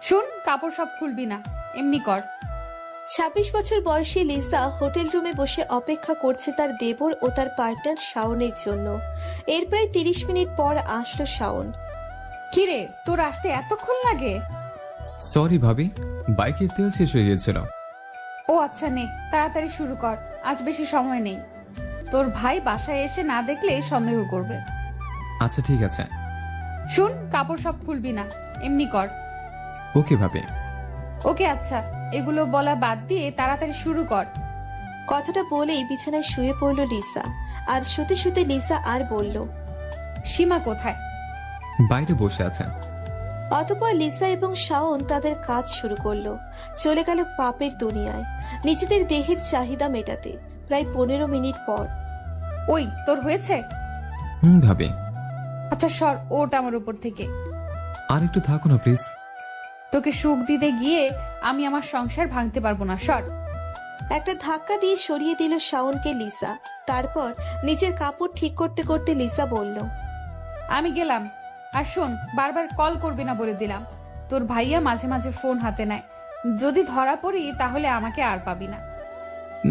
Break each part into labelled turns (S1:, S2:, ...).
S1: শুন, কাপড় সব খুলবি না, এমনি কর।
S2: ২৬ বছর বয়সী লিসা হোটেল রুমে বসে অপেক্ষা করছে তার দেবর ও তার পার্টনার শাওনের জন্য। এর প্রায় ৩০ মিনিট পর আসলো শাওন।
S1: কিরে, তোর আসতে এতক্ষণ লাগে?
S3: সরি ভাবি, বাইকের তেল শেষ হয়ে গিয়েছিল।
S1: ও আচ্ছা, নে তাড়াতাড়ি শুরু কর, আজ বেশি সময় নেই। তোর ভাই বাসায় এসে না দেখলে সন্দেহ করবে।
S3: আচ্ছা ঠিক আছে।
S1: শুন, কাপড় সব খুলবি না, এমনি কর।
S3: ওকে ভাবি।
S1: ওকে আচ্ছা, এগুলো বলা বাদ দিয়ে তাড়াতাড়ি শুরু কর।
S2: কথাটা বলেই বিছানায় শুয়ে পড়ল লিসা। আর শুতে শুতে লিসা আর বলল,
S1: সীমা কোথায়?
S3: বাইরে বসে আছে।
S2: অতঃপর লিসা এবং শাওন তাদের কাজ শুরু করলো। চলে গেল পাপের দুনিয়ায়, নিজেদের দেহের চাহিদা মেটাতে। প্রায় ১৫ মিনিট পর,
S1: ওই তোর হয়েছে?
S3: ভাবি।
S1: আচ্ছা সর, ওটা আমার উপর থেকে।
S3: আর একটু থাকো না প্লিজ।
S1: তোকে সুখ দিতে গিয়ে আমি আমার সংসার ভাঙতে পারবো না, সর।
S2: একটা ধাক্কা দিয়ে সরিয়ে দিল শাওনকে লিসা। তারপর নিজের কাপড় ঠিক করতে করতে লিসা বলল,
S1: আমি গেলাম। আর শোন, বারবার কল করবি না বলে দিলাম। তোর ভাইয়া মাঝে মাঝে ফোন হাতে নেয়, যদি ধরা পড়ি তাহলে আমাকে আর পাবি না।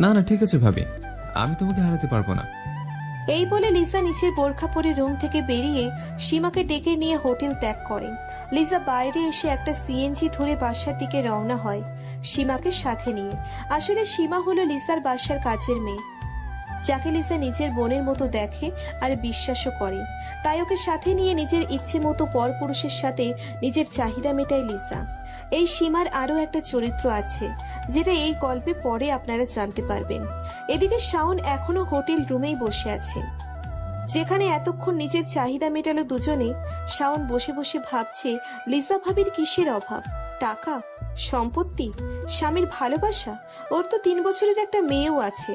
S3: না না ঠিক আছে ভাবি, আমি তোমাকে হারাতে পারবো না।
S2: এই বলে লিসা নিচের বোরখা পরে রুম থেকে বেরিয়ে সীমাকে ডেকে নিয়ে হোটেল ত্যাগ করে। লিসা বাইরে এসে একটা সিএনজি ধরে বাসার দিকে রওনা হয় সীমাকে সাথে নিয়ে। আসলে সীমা হলো লিসার বাসার কাজের মেয়ে, যাকে লিসা নিজের বোনের মতো দেখে আর বিশ্বাসও করে। তাই ওকে সাথে নিয়ে নিজের ইচ্ছে মতো পরপুরুষের সাথে নিজের চাহিদা মেটায় লিসা। এই সীমার আরো একটা চরিত্র আছে, যেটা এই গল্পে পরে আপনারা জানতে পারবেন। এদিকে শাওন এখনো হোটেল রুমেই বসে আছে, যেখানে এতক্ষণ নিজের চাহিদা মেটালো দুজনে। শাওন বসে বসে ভাবছে, লিসা ভাবির কিসের অভাব? টাকা, সম্পত্তি, স্বামীর ভালোবাসা? ওর তো ৩ বছরের একটা মেয়েও আছে।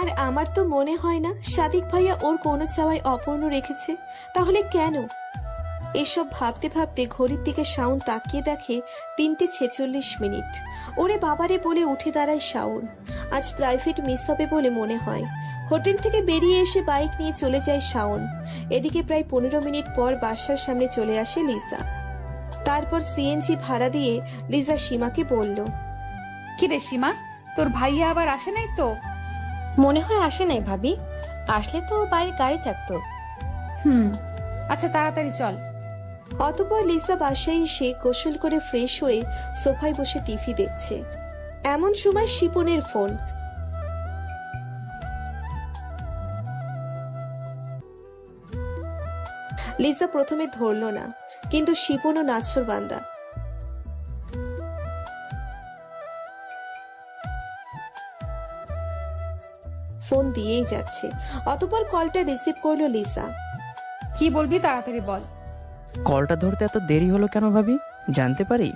S2: আর আমার তো মনে হয় না সাদিক ভাইয়া ওর কোনো চাওয়াই অপূর্ণ রেখেছে। তাহলে কেন? এসব ভাবতে ভাবতে ঘড়ির দিকে শাওন তাকিয়ে দেখে ৩:৪৬। ওরে বাবারে বলে উঠে দাঁড়ায় শাওন। আজ প্রাইভেট মিস হবে বলে মনে হয়। হোটেল থেকে বেরিয়ে এসে বাইক নিয়ে চলে যায় শাওন। এদিকে প্রায় ১৫ মিনিট পর বাসার সামনে চলে আসে লিসা। তারপর সিএনজি ভাড়া দিয়ে লিসা সীমাকে বলল,
S1: কিরে সীমা, তোর ভাইয়া আবার আসে নাই তো?
S4: মনে হয় আসে নাই ভাবি, আসলে তো বাইরে গাড়ি থাকতো।
S1: আচ্ছা তাড়াতাড়ি চল।
S2: অতঃপর লিসা বাসায় এসে গোসল করে ফ্রেশ হয়ে সোফায় বসে টিভি দেখছে। এমন সময় শিপনের ফোন। লিসা প্রথমে ধরল না, কিন্তু শিপনও নাছর বান্দা। ফোন দিয়েই যাচ্ছে। অতঃপর কলটা রিসিভ করলো লিসা।
S1: কি বলবি তাড়াতাড়ি বল।
S5: কলটা ধরতে এত দেরি হলো কেন ভাবি, জানতে পারি?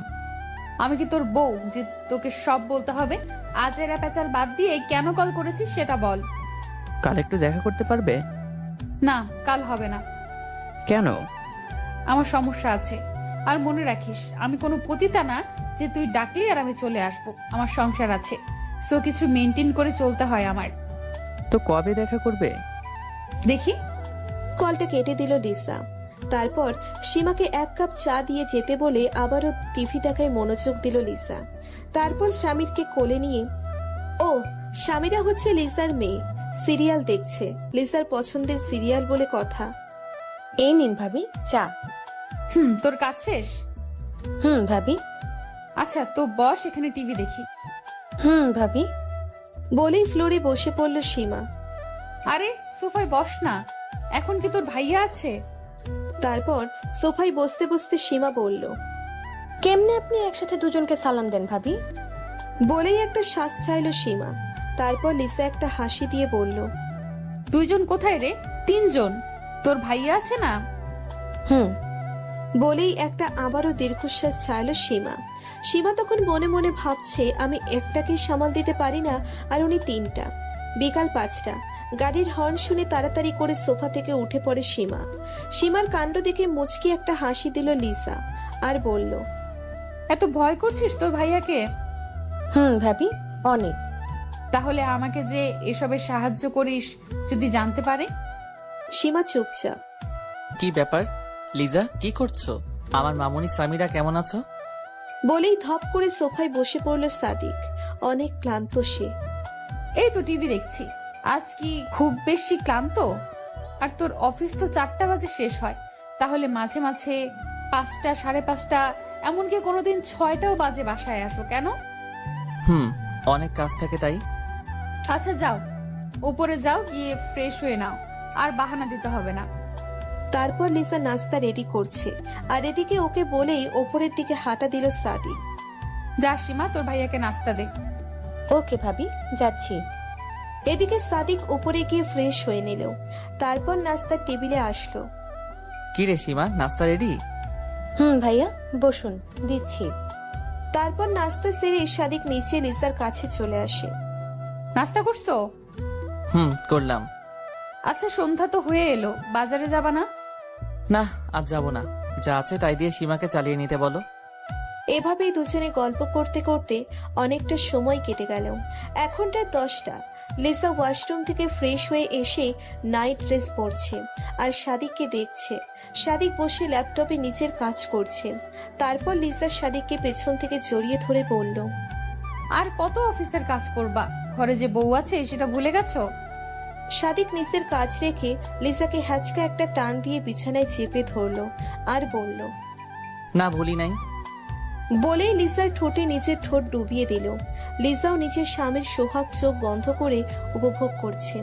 S1: আমি কি তোর বউ যে তোকে সব বলতে হবে? আজ এরা পেঁচাল বাদ দিয়ে কেন কল করেছিস সেটা বল।
S5: কাল একটু দেখা করতে পারবে?
S1: না, কাল হবে না।
S5: কেন?
S1: আমার সমস্যা আছে। আর মনে রাখিস, আমি কোনো পতিতা না যে তুই ডাকলি আর আমি চলে আসবো। আমার সংসার আছে, সো কিছু মেনটেন করে চলতে হয় আমার।
S5: তো কবে দেখা করবে?
S1: দেখি।
S2: কলটা কেটে দিল লিসা। তারপর সীমাকে ১ কাপ চা দিয়ে যেতে বলে আবারও টিভি দেখায় মনোযোগ দিল লিসা। তারপর স্বামীরকে কোলে নিয়ে, ও স্বামীরা হচ্ছে লিসার মেয়ে, সিরিয়াল দেখছে। লিসার পছন্দের সিরিয়াল বলে কথা।
S4: এই নিন ভাবি চা।
S1: তোর কাজ শেষ?
S4: ভাবি।
S1: আচ্ছা তো বস, এখানে টিভি দেখি।
S4: ভাবি।
S2: বলেই ফ্লোরে বসে পড়ল সীমা।
S1: আরে সোফায় বস না, এখন কি তোর ভাইয়া আছে?
S2: তারপর সোফায় বসতে বসতে সীমা বলল,
S4: কেমনে আপনি একসাথে দুজনকে সালাম দেন ভাবি?
S2: বলেই একটা শ্বাস ছাড়ল সীমা। তারপর লিসা একটা হাসি দিয়ে বলল,
S1: 2 জন কোথায় রে? 3 জন। তোর ভাইয়া আছে না?
S2: বলেই একটা আবারও দীর্ঘশ্বাস ছাড়ল সীমা। সীমা তখন মনে মনে ভাবছে, আমি একটাকেই সামাল দিতে পারি না, আর উনি 3টা। বিকাল 5টা। গাড়ির হর্ন শুনে তাড়াতাড়ি করে সোফা থেকে উঠে পড়ে সীমা। সীমার কাণ্ড দেখে মুচকি একটা হাসি দিল লিসা আর বলল,
S1: এত ভয় করছিস তোর ভাইয়াকে?
S4: ভাবি, অনেক।
S1: তাহলে আমাকে যে এসবে সাহায্য করিস যদি জানতে পারে?
S2: সীমা চুপচাপ।
S6: কি ব্যাপার লিজা, কি করছো? আমার মামুনি সামিরা কেমন আছো?
S2: বলেই ধপ করে সোফায় বসে পড়ল সাদিক। অনেক ক্লান্ত সে।
S1: এই তো টিভি দেখছি। আজ কি খুব বেশি ক্লান্ত? আর তোর অফিস তো 4টা বাজে শেষ হয়, তাহলে মাঝে মাঝে 5টা, 5:30, এমনকি কোনোদিন 6টাও বাজে বাসায় আসো কেন?
S5: অনেক কাজ থাকে তাই।
S1: আচ্ছা যাও, উপরে যাও, গিয়ে ফ্রেশ হয়ে নাও, আর বাহানা দিতে হবে না।
S2: তারপর লিসা নাস্তা রেডি করছে, আর এদিকে ওকে বলেই ওপরের দিকে হাঁটা দিল সাদিক।
S1: যা সীমা, তোর ভাইয়াকে নাস্তা দে।
S4: ওকে ভাবি, যাচ্ছি।
S2: এদিকে সাদিক উপরে গিয়ে ফ্রেশ হয়ে নিল, তারপর নাস্তার টেবিলে আসলো।
S5: কি রে সীমা, নাস্তা রেডি?
S4: ভাইয়া বসুন, দিচ্ছি।
S2: তারপর নাস্তা সেরে সাদিক নিচে লিসার কাছে চলে আসে।
S1: নাস্তা করছো?
S5: করলাম।
S1: আচ্ছা, সন্ধ্যা তো হয়ে এলো, বাজারে যাবা না?
S5: না, আজ যাব না। যা আছে তাই দিয়ে সীমাকে চালিয়ে নিতে বলো।
S2: এভাবেই দুজনে গল্প করতে করতে অনেকটা সময় কেটে গেল। এখন রাত 10টা। লিসা ওয়াশরুম থেকে ফ্রেশ হয়ে এসে নাইট ড্রেস পরছে আর সাদিককে দেখছে। সাদিক বসে ল্যাপটপে নিজের কাজ করছে। তারপর লিসা সাদিককে পেছন থেকে জড়িয়ে ধরে বলল,
S1: আর কত অফিসের কাজ করবা? ঘরে যে বউ আছে সেটা ভুলে গেছো?
S2: সাদিক নিজের কাজ রেখে লিসাকে হ্যাচকা একটা টান দিয়ে বিছানায় চেপে ধরলো আর বলল,
S5: না, ভুলি নাই।
S2: বলেই লিসার ঠোঁটে নিজের ঠোঁট ডুবিয়ে দিল। লিসাও নিজের স্বামীর সোহাগ চোখ বন্ধ করে উপভোগ করছে।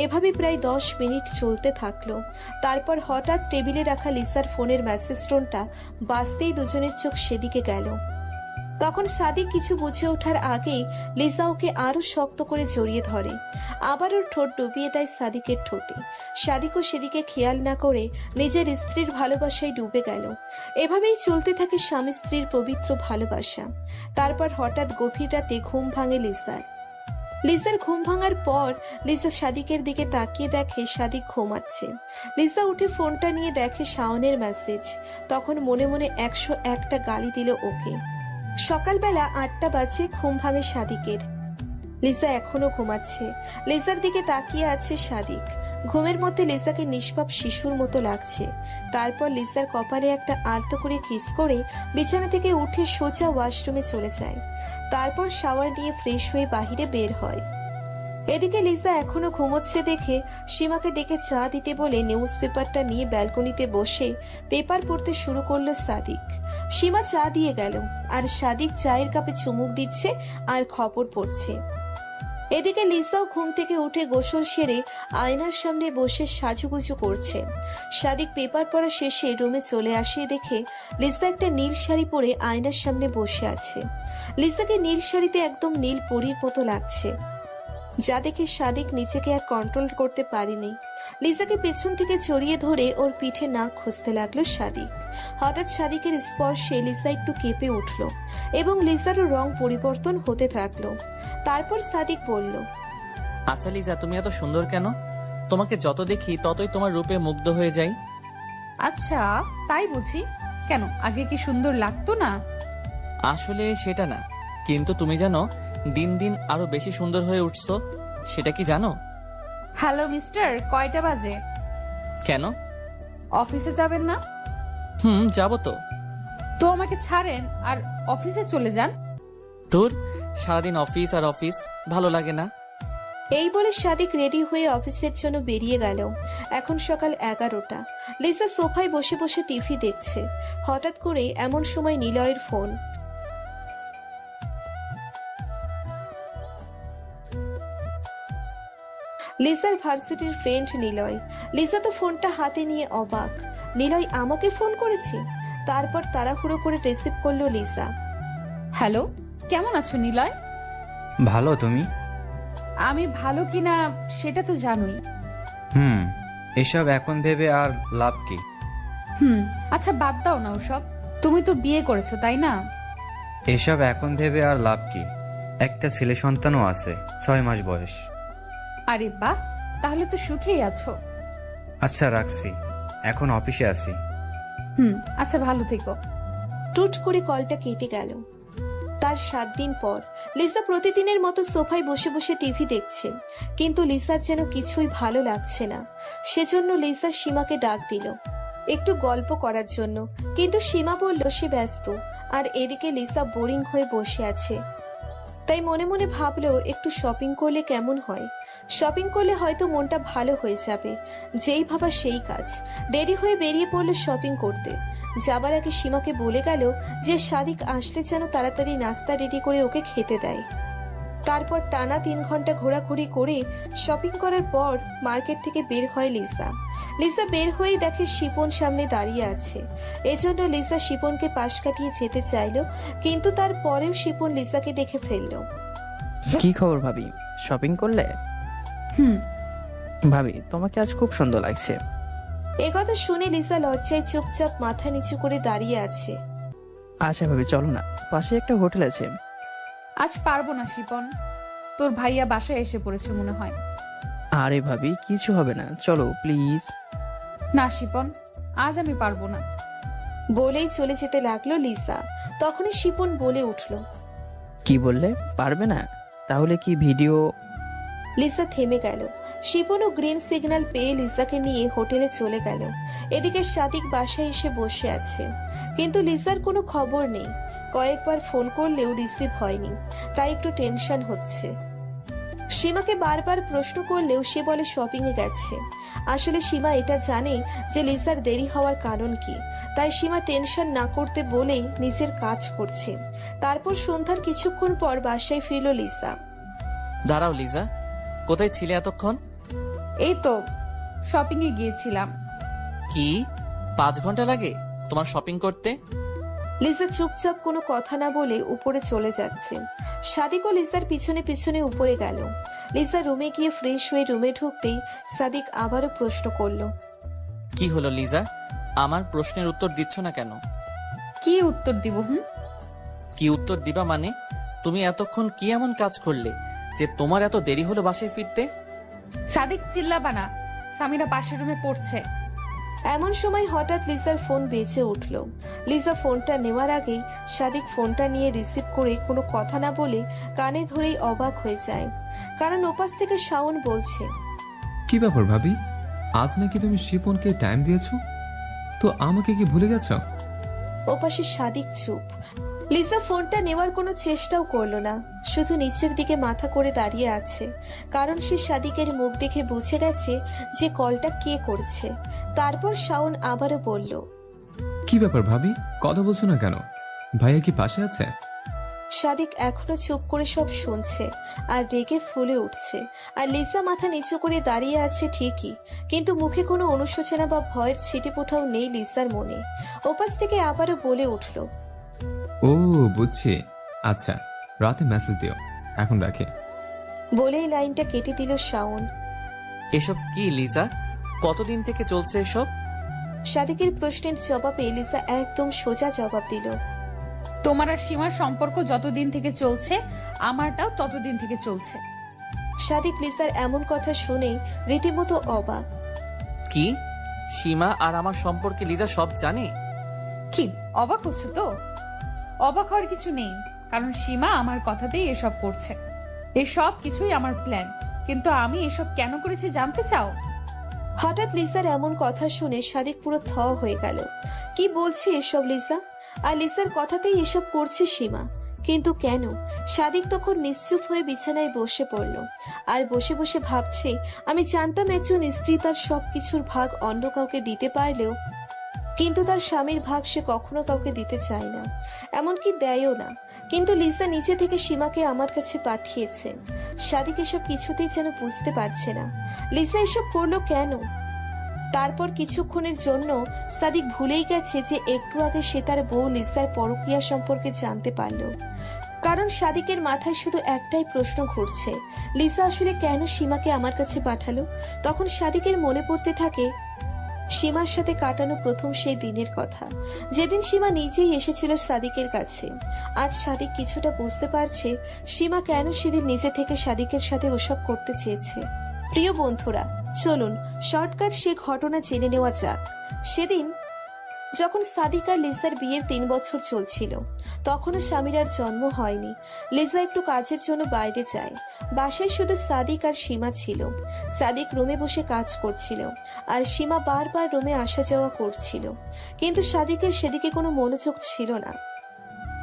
S2: এভাবে প্রায় 10 মিনিট চলতে থাকলো। তারপর হঠাৎ টেবিলে রাখা লিসার ফোনের মেসেজ টোনটা বাজতেই দুজনের চোখ সেদিকে গেল। তখন সাদিক কিছু বুঝে ওঠার আগেই লিসা ওকে আরো শক্ত করে জড়িয়ে ধরে, আবার ওর ঠোঁট ডুবিয়ে দেয় সাদিকের ঠোঁটে। সাদিকও সেদিকে খেয়াল না করে নিজের স্ত্রীর ভালোবাসায় ডুবে গেল। এভাবেই চলতে থাকে স্বামী স্ত্রীর পবিত্র ভালোবাসা। তারপর হঠাৎ গভীর রাতে ঘুম ভাঙে লিসার ঘুম ভাঙার পর লিসা সাদিকের দিকে তাকিয়ে দেখে সাদিক ঘুমাচ্ছে। লিসা উঠে ফোনটা নিয়ে দেখে শাওনের মেসেজ। তখন মনে মনে 101টা গালি দিল ওকে। সকালবেলা 8টা বাজে, ঘুম ভাঙে সাদিকের। লিসা এখনো ঘুমাচ্ছে। লিসার দিকে তাকিয়ে আছে সাদিক। ঘুমের মধ্যে লিসাকে নিষ্পাপ শিশুর মতো লাগছে। তারপর লিসার কপালে একটা আলতো করে কিস করে বিছানা থেকে উঠে সোজা ওয়াশরুমে চলে যায়। তারপর শাওয়ার নিয়ে ফ্রেশ হয়ে বাহিরে বের হয়। এদিকে লিসা এখনো ঘুমোচ্ছে দেখে সীমাকে ডেকে চা দিতে বলে নিউজ পেপারটা নিয়ে ব্যালকনিতে বসে পেপার পড়তে শুরু করলো সাদিক। সীমা চা দিয়ে গেল, আর সাদিক চায়ের কাপে চুমুক দিচ্ছে আর খবর পড়ছে। এদিকে লিসাও ঘুম থেকে উঠে গোসল সেরে আয়নার সামনে বসে সাজুগুজু করছে। সাদিক পেপার পড়া শেষে রুমে চলে আসে দেখে লিসা একটা নীল শাড়ি পরে আয়নার সামনে বসে আছে। লিসাকে নীল শাড়িতে একদম নীল পরীর মতো লাগছে, যা দেখে সাদিক নিজেকে আর কন্ট্রোল করতে পারেনি। লিসাকে পেছন থেকে জড়িয়ে ধরে ওর পিঠে নাক খুঁজতে লাগলো সাদিক। হঠাৎ সাদিকের স্পর্শে লিসা একটু কেঁপে উঠল এবং লিসারও রং পরিবর্তন হতে থাকলো। তারপর সাদিক বলল,
S5: আচ্ছা লিজা, তুমি এত সুন্দর কেন? তোমাকে যত দেখি ততই তোমার রূপে মুগ্ধ হয়ে যাই।
S1: আচ্ছা, তাই বুঝি? কেন, আগে কি সুন্দর লাগতো না?
S5: আসলে সেটা না, কিন্তু তুমি জানো দিন দিন আরো বেশি সুন্দর হয়ে উঠছো। সেটা কি জানো?
S1: হ্যালো মিস্টার, কয়টা বাজে?
S5: কেন?
S1: অফিসে যাবেন না?
S5: যাবো তো।
S1: তো আমাকে ছাড়েন আর অফিসে চলে যান।
S5: তোর সারাদিন অফিস আর অফিস, ভালো লাগে না?
S2: এই বলে সাদিক রেডি হয়ে অফিসের জন্য বেরিয়ে গেল। এখন সকাল 11টা। লিসা সোফায় বসে বসে টিভি দেখছে। হঠাৎ করে এমন সময় নিলয়ের ফোন। লিসার ভার্সিটির ফ্রেন্ড নিলয়। লিসা তো ফোনটা হাতে নিয়ে অবাক। নিলয় আমাকে ফোন করেছে। তারপর তাড়াহুড়ো করে রিসিভ করলো লিসা।
S1: হ্যালো, কেমন আছো নিলয়?
S6: ভালো, তুমি?
S1: আমি ভালো কিনা সেটা তো জানোই।
S6: এসব এখন ভেবে আর লাভ কি?
S1: আচ্ছা বাদ দাও না ওসব। তুমি তো বিয়ে করেছো, তাই না?
S6: এসব এখন ভেবে আর লাভ কি? একটা ছেলে সন্তানও আছে, 6 মাস বয়স।
S1: আরে বাহ, তাহলে তো সুখেই আছো।
S6: আচ্ছা রাখছি, এখন অফিসে আছি।
S1: আচ্ছা, ভালো থেকো।
S2: টুট করে কলটা কেটে গেল। তার 7 দিন পর লিসা প্রতিদিনের মতো সোফায় বসে বসে টিভি দেখছে, কিন্তু লিসার যেন কিছুই ভালো লাগছে না। সেজন্য লিসা সীমাকে ডাক দিল একটু গল্প করার জন্য, কিন্তু সীমা বলল সে ব্যস্ত আর এদিকে লিসা বোরিং হয়ে বসে আছে। তাই মনে মনে ভাবলো একটু শপিং করলে কেমন হয়। শপিং করলে হয়তো মনটা ভালো হয়ে যাবে। যেই ভাবা সেই কাজ। দেরি হয়ে বেরিয়ে পড়লো শপিং করতে। যাবার আগে সীমাকে বলে গেল যে সাদিক আসলে যেন তাড়াতাড়ি নাস্তা রেডি করে ওকে খেতে দেয়। তারপর টানা 3 ঘন্টা ঘোরাঘুরি করে শপিং করার পর মার্কেট থেকে বের হয় লিসা। লিসা বের হয়েই দেখে শিপন সামনে দাঁড়িয়ে আছে। এজন্য লিসা শিপনকে পাশ কাটিয়ে যেতে চাইলো, কিন্তু তারপরেও শিপন লিসাকে দেখে ফেললো।
S7: কি খবর ভাবি, শপিং করলে?
S1: হুম।
S7: ভাবি তোমাকে আজ খুব সুন্দর লাগছে।
S2: একথা শুনে লিসা লজ্জায় চুপচাপ মাথা নিচু করে দাঁড়িয়ে আছে।
S7: আচ্ছা ভাবি চলো না, পাশে একটা হোটেল আছে।
S1: আজ পারবো না শিপন, তোর ভাইয়া বাসায় এসে পড়েছে মনে হয়।
S7: আরে ভাবি কিছু হবে না, চলো প্লিজ।
S1: না শিপন, আজ আমি পারবো না।
S2: বলেই চলে যেতে লাগলো লিসা। তখনই শিপন বলে উঠলো,
S7: কি বললে? পারবে না? তাহলে কি ভিডিও?
S2: লিসা থেমে গেল। শিপনও গ্রিন সিগন্যাল পেয়ে লিসাকে নিয়ে হোটেলে চলে গেল। এদিকে সাদিক বাসায় এসে বসে আছে, কিন্তু লিসার কোনো খবর নেই। কয়েকবার ফোন করলেও রিসিভ হয়নি, তাই একটু টেনশন হচ্ছে। সীমাকে বারবার প্রশ্ন করলেও সে বলে শপিং এ গেছে। আসলে সীমা এটা জানে যে লিসার দেরি হওয়ার কারণ কি, তাই সীমা টেনশন না করতে বলেই নিজের কাজ করছে। তারপর সন্ধ্যার কিছুক্ষণ পর বাসায় ফিরল লিসা।
S5: দাঁড়াও লিজা, কোথায় ছিলে এতক্ষণ?
S1: এই তো শপিং এ গিয়েছিলাম।
S5: কি 5 ঘন্টা লাগে তোমার শপিং করতে?
S2: লিসা চুপচাপ কোনো কথা না বলে উপরে চলে যাচ্ছে। সাদিকও লিসার পিছনে পিছনে উপরে গেল। লিসা রুমে গিয়ে ফ্রেশ হয়ে রুমে ঢুকতেই সাদিক আবারও প্রশ্ন করলো,
S5: কি হলো লিজা, আমার প্রশ্নের উত্তর দিচ্ছ না কেন?
S1: কি উত্তর দিব?
S5: কি উত্তর দিবা মানে? তুমি এতক্ষণ কি এমন কাজ করলে যে তোমার এত দেরি হলো বাসায় ফিরতে?
S1: সাদিক চিল্লাবা না, সামিরা পাশের রুমে পড়ছে।
S2: এমন সময় হঠাৎ লিসার ফোন বেজে উঠল। লিসা ফোনটা নেওয়ার আগেই সাদিক ফোনটা নিয়ে রিসিভ করে কোনো কথা না বলে কানে ধরেই অবাক হয়ে যায়, কারণ ওপাশ থেকে শাওন বলছে,
S3: কি ব্যাপার ভাবি, আজ নাকি তুমি শিপনকে টাইম দিয়েছো? তো আমাকে কি ভুলে গেছো?
S2: ওপাশে সাদিক চুপ। লিসা ফোনটা নেওয়ার কোনো চেষ্টাও করলো না, শুধু নিচের দিকে মাথা করে দাঁড়িয়ে আছে, কারণ সে সাদিকের মুখ দেখে বুঝে গেছে যে কলটা কে করছে। তারপর শাওন আবারও বলল,
S3: কি ব্যাপার ভাবি, কথা বলছো না কেন? ভাইয়া কি পাশে আছে?
S2: সাদিক এখনো চুপ করে সব শুনছে আর রেগে ফুলে উঠছে। আর লিসা মাথা নিচু করে দাঁড়িয়ে আছে ঠিকই, কিন্তু মুখে কোনো অনুশোচনা বা ভয়ের ছিটেফোঁটাও নেই লিসার মনে। ওপাশ থেকে আবারও বলে উঠল,
S3: ও বুঝছি, আচ্ছা রাতে মেসেজ দিও, এখন রাখি।
S2: বলেই লাইনটা কেটে দিল শাওন।
S5: এসব কি লিজা, কতদিন থেকে চলছে এসব?
S2: সাদিকের প্রশ্নের জবাবে লিসা একদম সোজা জবাব দিল,
S1: তোমার আর সীমার সম্পর্ক যতদিন থেকে চলছে, আমারটাও ততদিন থেকে চলছে।
S2: সাদিক লিসার এমন কথা শুনে রীতিমতো অবাক।
S5: কি সীমা আর আমার সম্পর্কে লিজা সব জানে?
S1: কি অবাক হচ্ছে তো? অবাক হওয়ার কিছু নেই, কারণ সীমা আমার কথাতেই এসব করছে। এসব কিছুই আমার প্ল্যান, কিন্তু আমি এসব কেন করেছি জানতে চাও?
S2: হঠাৎ লিসার এমন কথা শুনে সাদিক পুরো থ হয়ে গেল। কি বলছে এসব লিসা? আর লিসার কথাতেই এসব করছে সীমা, কিন্তু কেন? সাদিক তখন নিশ্চুপ হয়ে বিছানায় বসে পড়ল আর বসে বসে ভাবছে, আমি জানতাম একজন স্ত্রী তার সবকিছুর ভাগ অন্য কাউকে দিতে পারলেও কিন্তু তার স্বামীর ভাগ সে কখনো কাউকে দিতে চায় না, এমনকি দেয়ও না। কিন্তু লিসা নিচে থেকে সীমাকে আমার কাছে পাঠিয়েছে। সাদিক এসব কিছুতেই যেন বুঝতে পারছে না লিসা এসব করলো কেন। তারপর কিছুক্ষণের জন্য সাদিক ভুলেই গেছে যে একটু আগে সে তার বউ লিসার পরকীয়া সম্পর্কে জানতে পারলো, কারণ সাদিকের মাথায় শুধু একটাই প্রশ্ন ঘুরছে, লিসা আসলে কেন সীমাকে আমার কাছে পাঠালো। তখন সাদিকের মনে পড়তে থাকে সীমার সাথে কাটানো প্রথম সেই দিনের কথা, যেদিন সীমা নিজেই এসেছিল সাদিকের কাছে। আজ সাদিক কিছুটা বুঝতে পারছে সীমা কেন সেদিন নিজে থেকে সাদিকের সাথে ওসব করতে চেয়েছে। প্রিয় বন্ধুরা, চলুন শর্টকাট সে ঘটনা জেনে নেওয়া যাক। সেদিন যখন সাদিক আর লিসার বিয়ের 3 বছর চলছিল, তখনও স্বামীর জন্ম হয়নি। লিজা একটু কাজের জন্য বাইরে যায়। বাসায় শুধু সাদিক আর সীমা ছিল। সাদিক রুমে বসে কাজ করছিল আর সীমা বারবার রুমে আসা যাওয়া করছিল, কিন্তু সাদিকের সেদিকে কোনো মনোযোগ ছিল না।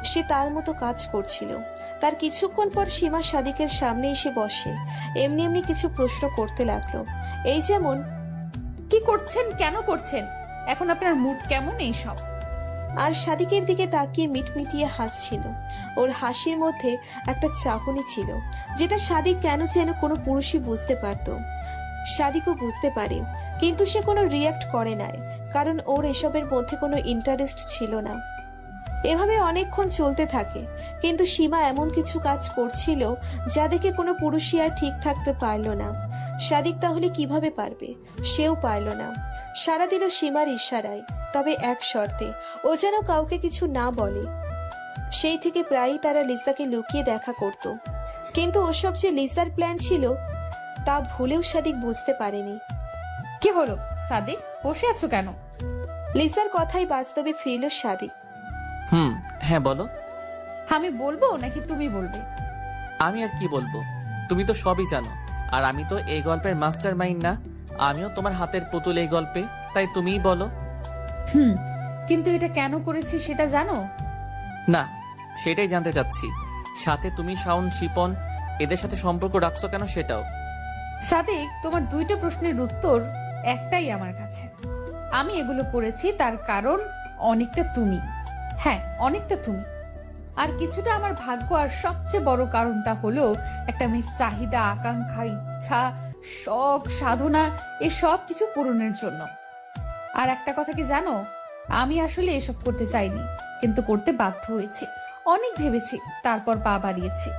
S2: সে তার মতো কাজ করছিল। তার কিছুক্ষণ পর সীমা সাদিকের সামনে এসে বসে। এমনি এমনি কিছু প্রশ্ন করতে লাগলো। এই যেমন,
S1: কি করছেন, কেন করছেন, এখন আপনার মুড কেমন, এই সব।
S2: আর সাদিকের দিকে তাকিয়ে মিটমিটিয়ে হাসছিল। ওর হাসির মধ্যে একটা চাহনি ছিল, যেটা সাদিক কেন যেন কোনো পুরুষই বুঝতে পারত। সাদিকও বুঝতে পারে, কিন্তু সে কোনো রিয়াক্ট করে নাই, কারণ ওর এসবের মধ্যে কোনো ইন্টারেস্ট ছিল না। এভাবে অনেকক্ষণ চলতে থাকে, কিন্তু সীমা এমন কিছু কাজ করছিল যা দেখে কোনো পুরুষই আর ঠিক থাকতে পারল না। সাদিক তাহলে কিভাবে পারবে? সেও পারল না। সারা দিল সীমার ইশারায়, তবে এক শর্তে, ও যেন কাউকে কিছু না বলে। সেই থেকে প্রায়ই তারা লিসাকে লুকিয়ে দেখা করত, কিন্তু ওসব যে লিসার প্ল্যান ছিল তা ভুলেও সাদিক বুঝতে পারেনি।
S1: কি হলো সাদিক, বসে আছো কেন?
S2: লিসার কথাই বাস্তবে ফিরল সাদিক।
S5: হ্যাঁ বলো।
S1: আমি বলবো নাকি তুমি বলবে?
S5: আমি আর কি বলবো, তুমি তো সবই জানো। আর আমি তো এই গল্পের মাস্টার মাইন্ড না, আমিও তোমার হাতের পুতুল এই গল্পে, তাই তুমিই বলো।
S1: কিন্তু এটা কেন করেছি সেটা জানো?
S5: না, সেটাই জানতে চাচ্ছি। সাথে তুমি, শাওন, শিপন এদের সাথে সম্পর্ক রাখছো কেন সেটাও।
S1: সাদিক, তোমার দুইটা প্রশ্নের উত্তর একটাই আমার কাছে। আমি এগুলো করেছি তার কারণ অনেকটা তুমি, হ্যাঁ অনেকটা তুমি, আর কিছুটা আমার ভাগ্য। আর সবচেয়ে বড় কারণটা হলো একটা মেয়ের চাহিদা, আকাঙ্ক্ষা, ইচ্ছা, শখ, সাধনা, এই সব কিছু পূরণের জন্য। আর একটা কথা কি জানো, আমি আসলে এসব করতে চাইনি, কিন্তু করতে বাধ্য হয়েছি। অনেক ভেবেছি, তারপর পা বাড়িয়েছি।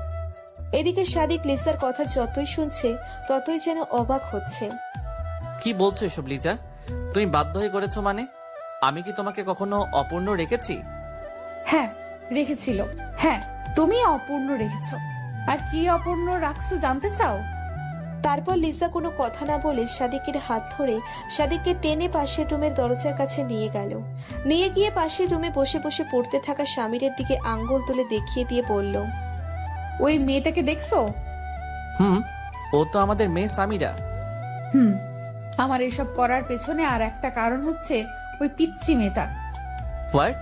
S2: এদিকে সাদিক লিসার কথা যতই শুনছে ততই যেন অবাক হচ্ছে।
S5: কি বলছো এসব লিজা? তুমি বাধ্য হয়ে করেছো মানে? আমি কি তোমাকে কখনো অপূর্ণ রেখেছি?
S1: হ্যাঁ রেখেছিল, হ্যাঁ তুমি অপূর্ণ রেখেছো। আর কি অপূর্ণ রাখছো জানতে চাও?
S2: তারপর লিসা কোনো কথা না বলে সাদিকের হাত ধরে সাদিককে টেনে পাশের রুমের দরজার কাছে নিয়ে গেল। নিয়ে গিয়ে পাশের রুমে বসে বসে পড়তে থাকা স্বামীরের দিকে আঙ্গুল তুলে দেখিয়ে দিয়ে বলল,
S1: ওই মেয়েটাকে দেখছো?
S5: ও তো আমাদের মেয়ে সামিরা।
S1: আমার এসব করার পেছনে আর একটা কারণ হচ্ছে ওই পিচ্চি মেয়েটা।
S5: হোয়াট?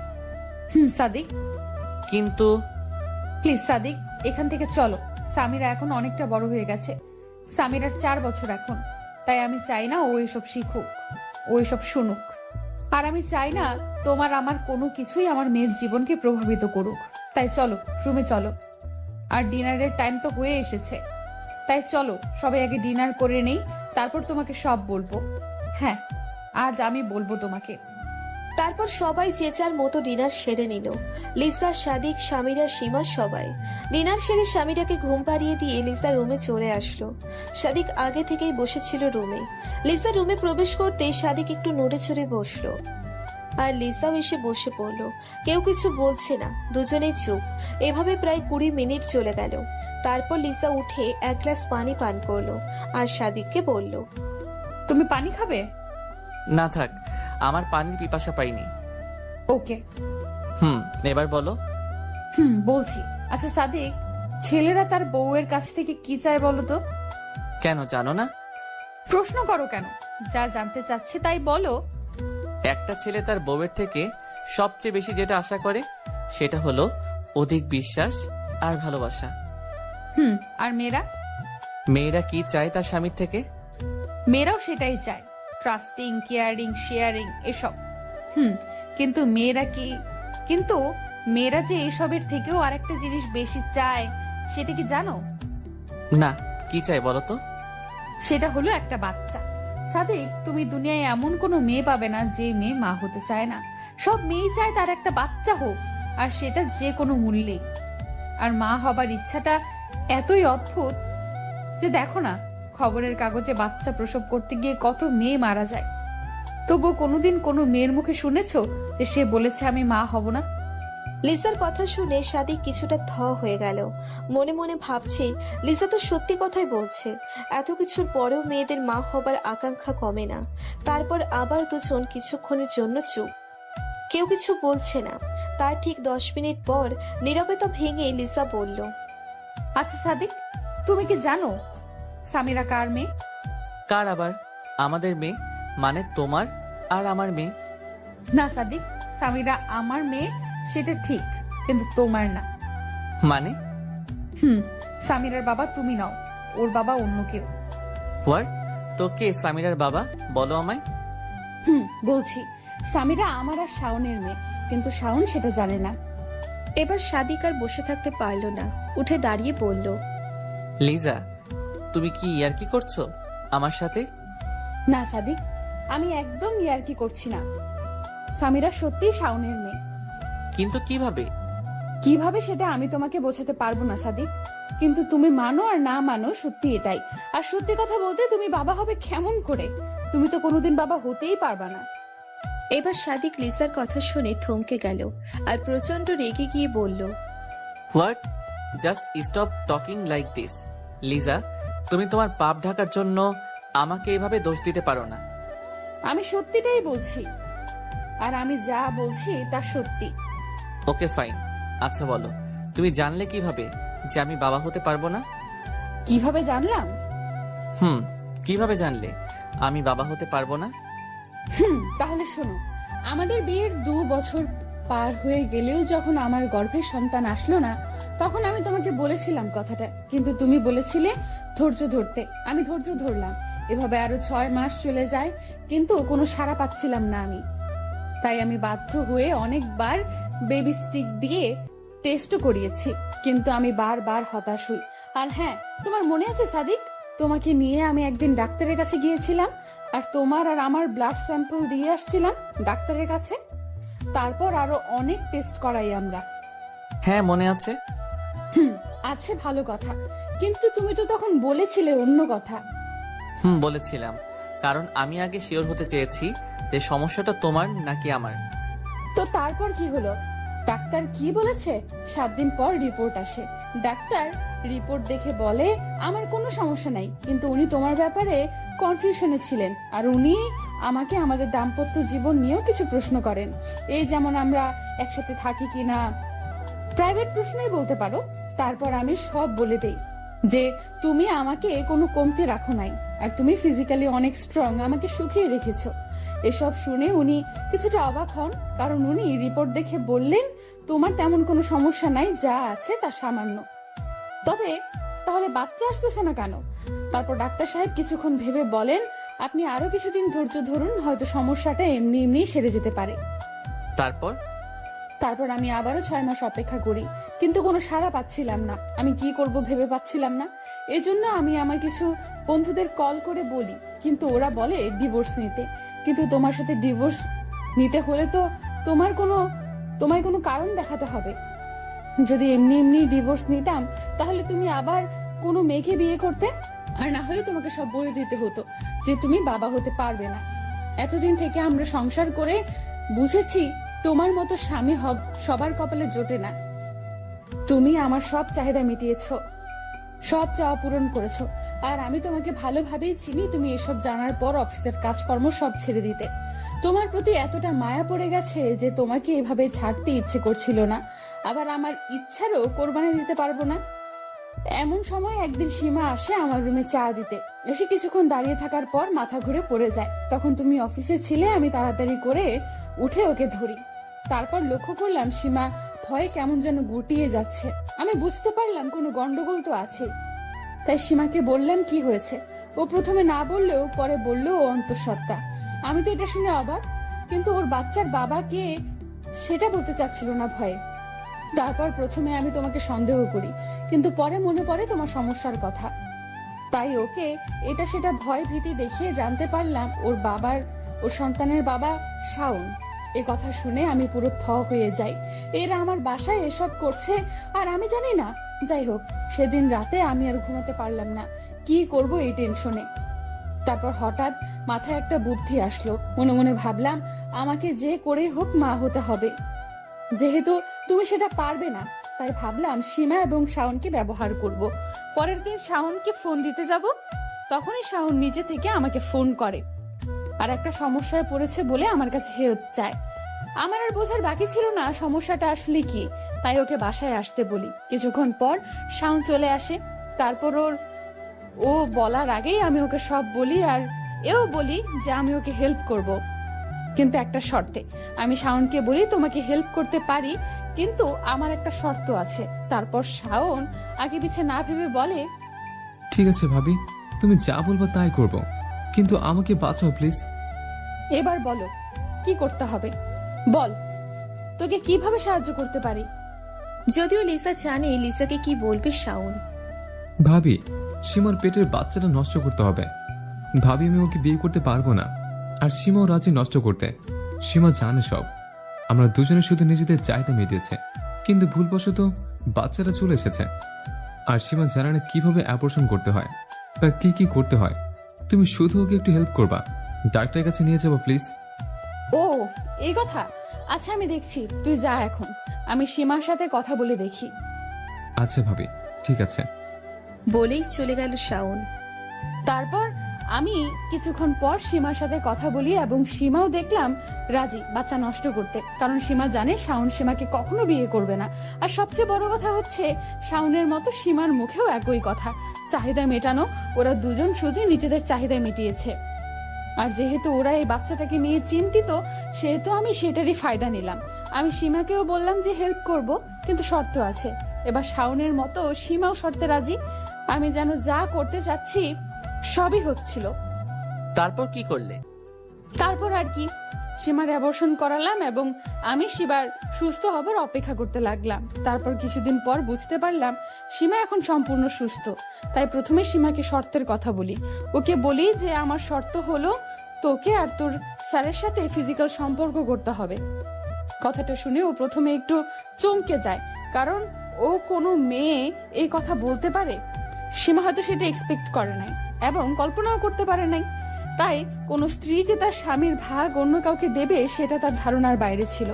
S1: সাদিক,
S5: কিন্তু
S1: প্লিজ সাদিক, এখান থেকে চলো। সামিরা এখন অনেকটা বড় হয়ে গেছে। সামিরার 4 বছর এখন। তাই আমি চাই না ও এসব শিখুক, ও এসব শুনুক। আর আমি চাই না তোমার আমার কোনো কিছুই আমার মেয়ের জীবনকে প্রভাবিত করুক। তাই চলো, রুমে চলো। আর ডিনারের টাইম তো হয়ে এসেছে, তাই চলো সবাই আগে ডিনার করে নেই, তারপর তোমাকে সব বলবো। হ্যাঁ, আজ আমি বলবো তোমাকে।
S2: তারপর সবাই যে যার মতো ডিনার সেরে নিল। লিসা, সাদিক, স্বামীরা, সীমা সবাই ডিনার সেরে স্বামীরাকে ঘুম পাড়িয়ে দিয়ে লিসা রুমে চলে আসলো। সাদিক আগে থেকেই বসেছিল রুমে। লিসা রুমে প্রবেশ করতেই সাদিক একটু নড়ে চড়ে বসলো, আর লিসাও এসে বসে পড়লো। কেউ কিছু বলছে না, দুজনেই চুপ। এভাবে প্রায় 20 মিনিট চলে গেল। তারপর লিসা উঠে 1 গ্লাস পানি পান করলো, আর সাদিককে বলল,
S1: তুমি পানি খাবে?
S5: না থাক, আমার পানির পিপাসা পাইনি।
S1: ওকে।
S5: এবার বলো।
S1: বলছি। আচ্ছা সাদিক, ছেলেরা তার বউয়ের কাছ থেকে কি চায় বলো তো?
S5: কেন জানো না?
S1: প্রশ্ন করো কেন? যা জানতে চাচ্ছে তাই বলো।
S5: একটা ছেলে তার বউয়ের থেকে সবচেয়ে বেশি যেটা আশা করে সেটা হলো অধিক বিশ্বাস আর ভালোবাসা।
S1: আর মেয়েরা?
S5: মেয়েরা কি চায় তার স্বামীর থেকে?
S1: মেয়েরাও সেটাই চায়, ট্রাস্টিং, কেয়ারিং, শেয়ারিং, এসব। কিন্তু মেয়েরা যে এসবের থেকেও আরেকটা জিনিস বেশি চায়, সেটা কি জানো?
S5: না, কি চাই বলো তো?
S1: সেটা হলো একটা বাচ্চা। সাদিক, তুমি দুনিয়ায় এমন কোনো মেয়ে পাবে না যে মেয়ে মা হতে চায় না। সব মেয়েই চায় তার একটা বাচ্চা হোক, আর সেটা যে কোনো মূল্যে। আর মা হবার ইচ্ছাটা এতই অদ্ভুত যে দেখো না, খবরের কাগজে বাচ্চা প্রসব করতে গিয়ে কত মেয়ে মারা যায়। তবুও কোনোদিন কোনো মেয়ের মুখে শুনেছো যে সে বলেছে আমি মা হব না?
S2: লিসার কথা শুনে সাদিক কিছুটা থ হয়ে গেল। মনে মনে ভাবছে, লিসা তো সত্যি কথাই বলছে। এত কিছুর পরেও মেয়েদের মা হবার আকাঙ্ক্ষা কমে না। তারপর আবার দুজন কিছুক্ষণের জন্য চুপ, কেউ কিছু বলছে না। তার ঠিক 10 মিনিট পর নীরবতা ভেঙে লিসা বলল,
S1: আচ্ছা সাদিক, তুমি কি জানো সামিরা কার মেয়ে?
S5: কার আবার? আমাদের মেয়ে, মানে তোমার আর আমার মেয়ে।
S1: না সাদিক, সামিরা আমার মেয়ে সেটা ঠিক, কিন্তু তোমার না।
S5: মানে?
S1: সামিরার বাবা তুমি নাও, ওর বাবা অন্য কেউ।
S5: হোয়াট? তো কে সামিরার বাবা, বলো আমায়।
S1: বলছি, সামিরা আমার আর শাওনের মেয়ে, কিন্তু শাওন সেটা জানে না।
S2: এবার সাদিক আর বসে থাকতে পারল না, উঠে দাঁড়িয়ে বলল,
S5: লিজা, তুমি কি ইয়ার্কি করছো আমার সাথে?
S1: না সাদিক, আমি একদম ইয়ার্কি করছি না। সামিরা সত্যিই শাওনের মেয়ে।
S5: কিন্তু কিভাবে?
S1: কিভাবে সেটা আমি তোমাকে বোঝাতে পারবো না সাদিক, কিন্তু তুমি মানো আর না মানো সত্যি এটাই। আর সত্যি কথা বলতে, তুমি বাবা হবে কেমন করে? তুমি তো কোনোদিন বাবা হতেই পারবা না।
S2: এবার সাদিক লিসার কথা শুনে থমকে গেল আর প্রচন্ড রেগে গিয়ে বলল,
S5: what? Just stop talking like this. Liza, তুমি তোমার পাপ ঢাকার জন্য আমাকে এভাবে দোষ দিতে পারো না।
S1: আমি সত্যিটাই বলছি, আর আমি যা বলছি তা সত্যি।
S5: Okay fine. আচ্ছা বলো, তুমি জানলে কিভাবে যে আমি বাবা হতে পারবো না?
S1: কিভাবে জানলাম?
S5: কিভাবে জানলে আমি বাবা হতে পারবো না?
S1: তাহলে শোনো, আমাদের বিয়ের 2 বছর পার হয়ে গেলেও যখন আমার গর্ভে সন্তান আসলো না, তখন আমি তোমাকে বলেছিলাম কথাটা, কিন্তু তুমি বলেছিলে ধৈর্য ধরতে। আমি ধৈর্য ধরলাম। এভাবে আরো 6 মাস চলে যায়, কিন্তু কোনো সাড়া পাচ্ছিলাম না আমি। তাই আমি বাধ্য হয়ে অনেকবার বেবি স্টিক দিয়ে টেস্টও করিয়েছি, কিন্তু আমি বারবার হতাশ হই। আর হ্যাঁ, তোমার মনে আছে সাদিক, তোমাকে নিয়ে আমি একদিন ডাক্তারের কাছে গিয়েছিলাম, আর তোমার আর আমার ব্লাড স্যাম্পল দিয়ে আসছিলাম ডাক্তারের কাছে। তারপর আরো অনেক টেস্ট করাই আমরা।
S5: হ্যাঁ মনে আছে।
S1: আছে, ভালো কথা, কিন্তু তুমি তো তখন বলেছিলে অন্য কথা।
S5: বলেছিলাম, কারণ আমি আগে শিওর হতে চেয়েছি যে সমস্যাটা তোমার নাকি আমার।
S1: তো তারপর কি হলো? ডাক্তার কি বলেছে? 7 দিন পর রিপোর্ট আসে। ডাক্তার রিপোর্ট দেখে বলে আমার কোনো সমস্যা নাই, কিন্তু উনি তোমার ব্যাপারে কনফিউশনে ছিলেন, আর উনি আমাকে আমাদের দাম্পত্য জীবন নিয়েও কিছু প্রশ্ন করেন। এই যেমন আমরা একসাথে থাকি কিনা, প্রাইভেট প্রশ্নই বলতে পারো। তারপর আমি সব বলে দেই যে তুমি আমাকে কোনো কমতি রাখো নাই, আর তুমি ফিজিক্যালি অনেক স্ট্রং, আমাকে সুখিয়ে রেখেছো। এসব শুনে উনি কিছুটা অবাক হন, কারণ উনি রিপোর্ট দেখে বললেন তোমার তেমন কোনো সমস্যা নাই, যা আছে তা সামান্য। তবে তাহলে বাচ্চা আসতেছে না কেন? তারপর ডাক্তার সাহেব কিছুক্ষণ ভেবে বলেন আপনি আরো কিছুদিন ধৈর্য ধরুন, হয়তো সমস্যাটা এমনি এমনি সেরে যেতে পারে। তারপর আমি আবারও 6 মাস অপেক্ষা করি, কিন্তু কোনো সাড়া পাচ্ছিলাম না। আমি কি করব ভেবে পাচ্ছিলাম না। এজন্য আমি আমার কিছু বন্ধুদের কল করে বলি, কিন্তু ওরা বলে ডিভোর্স নিতে। কিন্তু তোমার সাথে ডিভোর্স নিতে হলে তো তোমায় কোনো কারণ দেখাতে হবে। যদি এমনি এমনি ডিভোর্স নিতাম, তাহলে তুমি আবার কোনো মেয়েকে বিয়ে করতে, আর না হলে তোমাকে সব বলে দিতে হতো যে তুমি বাবা হতে পারবে না। এতদিন থেকে আমরা সংসার করে বুঝেছি তোমার মতো স্বামী সবার কপালে জোটে না। তুমি আমার সব চাহিদা মিটিয়েছো, সব চাওয়া পূরণ করেছো, আর আমি তোমাকে ভালোভাবেই চিনি। তুমি এসব জানার পর অফিসের কাজকর্ম সব ছেড়ে দিতে। তোমার প্রতি এতটা মায়া পড়ে গেছে যে তোমাকে এভাবে ছাড়তে ইচ্ছে করছিল না, আবার আমার ইচ্ছারও কোরবানি দিতে পারবো না। এমন সময় একদিন সীমা আসে আমার রুমে চা দিতে। এসে কিছুক্ষণ দাঁড়িয়ে থাকার পর মাথা ঘুরে পড়ে যায়। তখন তুমি অফিসে ছিলে। আমি তাড়াতাড়ি করে উঠে ওকে ধরি। তারপর লক্ষ্য করলাম সীমা ভয়ে কেমন যেন গুটিয়ে যাচ্ছে। আমি বুঝতে পারলাম কোনো গন্ডগোল তো আছে। তাই সীমাকে বললাম কি হয়েছে। ও প্রথমে না বললেও পরে বলল ও অন্তঃসত্ত্বা। আমি তো এটা শুনে অবাক, কিন্তু ওর বাচ্চার বাবা কে সেটা বলতে চাচ্ছিল না ভয়ে। তারপর প্রথমে আমি তোমাকে সন্দেহ করি, কিন্তু পরে মনে পড়ে তোমার সমস্যার কথা। তাই ওকে এটা সেটা ভয় ভীতি দেখিয়ে জানতে পারলাম ওর সন্তানের বাবা শাওন। এ কথা শুনে আমি পুরো থ হয়ে যাই। এরা আমার বাসায় এসব করছে আর আমি জানি না। যাই হোক, সেদিন রাতে আমি আর ঘুমাতে পারলাম না, কি করব এই টেনশনে। তারপর হঠাৎ মাথায় একটা বুদ্ধি আসলো। মনে মনে ভাবলাম আমাকে যে করে হোক মা হতে হবে। যেহেতু তুমি সেটা পারবে না, তাই ভাবলাম সীমা এবং শাওনকে ব্যবহার করব। পরের দিন শাওনকে ফোন দিতে যাব, তখনই শাওন নিজে থেকে আমাকে ফোন করে আর একটা সমস্যায় পড়েছে বলে আমার কাছে হেল্প চায়। আমার আর বোঝার বাকি ছিল না সমস্যাটা আসলে কি, তাই ওকে বাসায় আসতে বলি। কিছুক্ষণ পর শাওন চলে আসে। তারপর ও বলার আগেই আমি ওকে সব বলি, আর এও বলি যে আমি ওকে হেল্প করব, কিন্তু একটা শর্তে। আমি শাওনকে বলি তোমাকে হেল্প করতে পারি, কিন্তু আমার একটা শর্ত আছে। তারপর শাওন আগে পিছে না ভেবে বলে,
S3: ঠিক আছে ভাবি, তুমি যা বলবা তাই করব, কিন্তু আমাকে বাঁচাও প্লিজ।
S1: এবার বলো কি করতে হবে, বল তোকে কিভাবে সাহায্য করতে পারি।
S2: যদিও লিসা জানে লিসাকে কি বলবে শাওন।
S3: ভাবি, সীমার পেটের বাচ্চাটা নষ্ট করতে হবে। ভাবি, আমি ওকে বিয়ে করতে পারবো না, আর সীমাও রাজি নষ্ট করতে। সীমা জানে সব। আমরা দুজনে শুধু নিজেদের চাহিদা মিটিয়েছে, কিন্তু ভুলবশত বাচ্চাটা চলে এসেছে। আর সীমা জানে না কিভাবে অ্যাবর্শন করতে হয় বা কি কি করতে হয়। তুমি শুধু ওকে একটু হেল্প করবা, ডাক্তারের কাছে নিয়ে যাবো প্লিজ।
S1: ও এই কথা, আচ্ছা আমি দেখছি, তুই যা এখন, আমি সীমার সাথে কথা বলে দেখি।
S3: আচ্ছা ভাবি, ঠিক আছে।
S2: বলেই চলে গেল শাওন।
S1: তারপর আমি কিছুক্ষণ পর সীমার সাথে কথা বলি এবং সীমাও দেখলাম রাজি বাচ্চা নষ্ট করতে, কারণ সীমা জানে শাওন সীমাকে কখনো বিয়ে করবে না। আর সবচেয়ে বড় কথা হচ্ছে, শাওনের মতো সীমার মুখেও একই কথা, চাহিদা মেটানো। ওরা দুজন শুধু নিজেদের চাহিদা মিটিয়েছে। আর যেহেতু ওরা এই বাচ্চাটাকে নিয়ে চিন্তিত, সেহেতু আমি সেটারই ফায়দা নিলাম। আমি সীমাকেও বললাম যে হেল্প করব, কিন্তু শর্ত আছে। এবার শাওনের মতো সীমাও শর্তে রাজি। আমি যেন যা করতে চাচ্ছি সবই হচ্ছিল।
S5: তারপর কি করলে?
S1: তারপর আর কি, সীমার অ্যাবর্শন করালাম এবং আমি শিবার সুস্থ হবার অপেক্ষা করতে লাগলাম। তারপর কিছুদিন পর বুঝতে পারলাম সীমা এখন সম্পূর্ণ সুস্থ। তাই প্রথমে সীমাকে শর্তের কথা বলি। ওকে বলি যে আমার শর্ত হলো তোকে আর তোর স্যারের সাথে ফিজিক্যাল সম্পর্ক করতে হবে। কথাটা শুনে ও প্রথমে একটু চমকে যায়, কারণ ও কোনো মেয়ে এই কথা বলতে পারে। সীমা হয়তো সেটা এক্সপেক্ট করে নাই এবং কল্পনাও করতে পারে নাই। তাই কোনো স্ত্রী যে তার স্বামীর ভাগ অন্য কাউকে দেবে সেটা তার ধারণার বাইরে ছিল।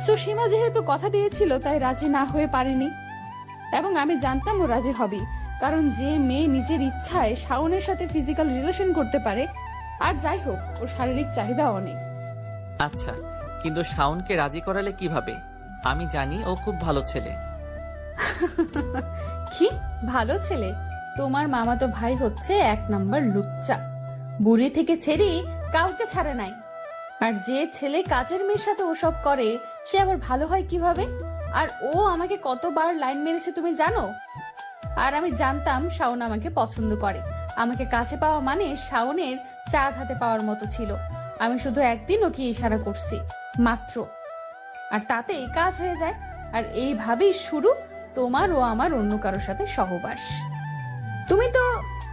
S1: সো সীমা যেহেতু কথা দিয়েছিল, তাই রাজি না হয়ে পারেনি। এবং আমি জানতাম ও রাজি হবে, কারণ যে মেয়ে নিজের ইচ্ছায় শাওনের সাথে ফিজিক্যাল রিলেশন করতে পারে, আর যাই হোক ওর শারীরিক চাহিদা অনেক।
S5: আচ্ছা, কিন্তু শাওনকে রাজি করালে কিভাবে? আমি জানি ও খুব ভালো ছেলে।
S1: কি ভালো ছেলে? তোমার মামাতো ভাই হচ্ছে 1 নম্বর লুচ্চা, বুড়ি থেকে ছেড়ি কাউকে ছাড়ে নাই। আর যে ছেলে কাজের মেয়ের সাথে ওসব করে সে আবার ভালো হয় কিভাবে? আর ও আমাকে কতবার লাইন মেরেছে তুমি জানো? আর আমি জানতাম শাওন আমাকে পছন্দ করে। আমাকে কাছে পাওয়া মানে শাওনের চাঁদ হাতে পাওয়ার মতো ছিল। আমি শুধু একদিন ওকে ইশারা করছি মাত্র, আর তাতেই কাজ হয়ে যায়। আর এইভাবেই শুরু তোমার ও আমার অন্য কারোর সাথে সহবাস। তুমি তো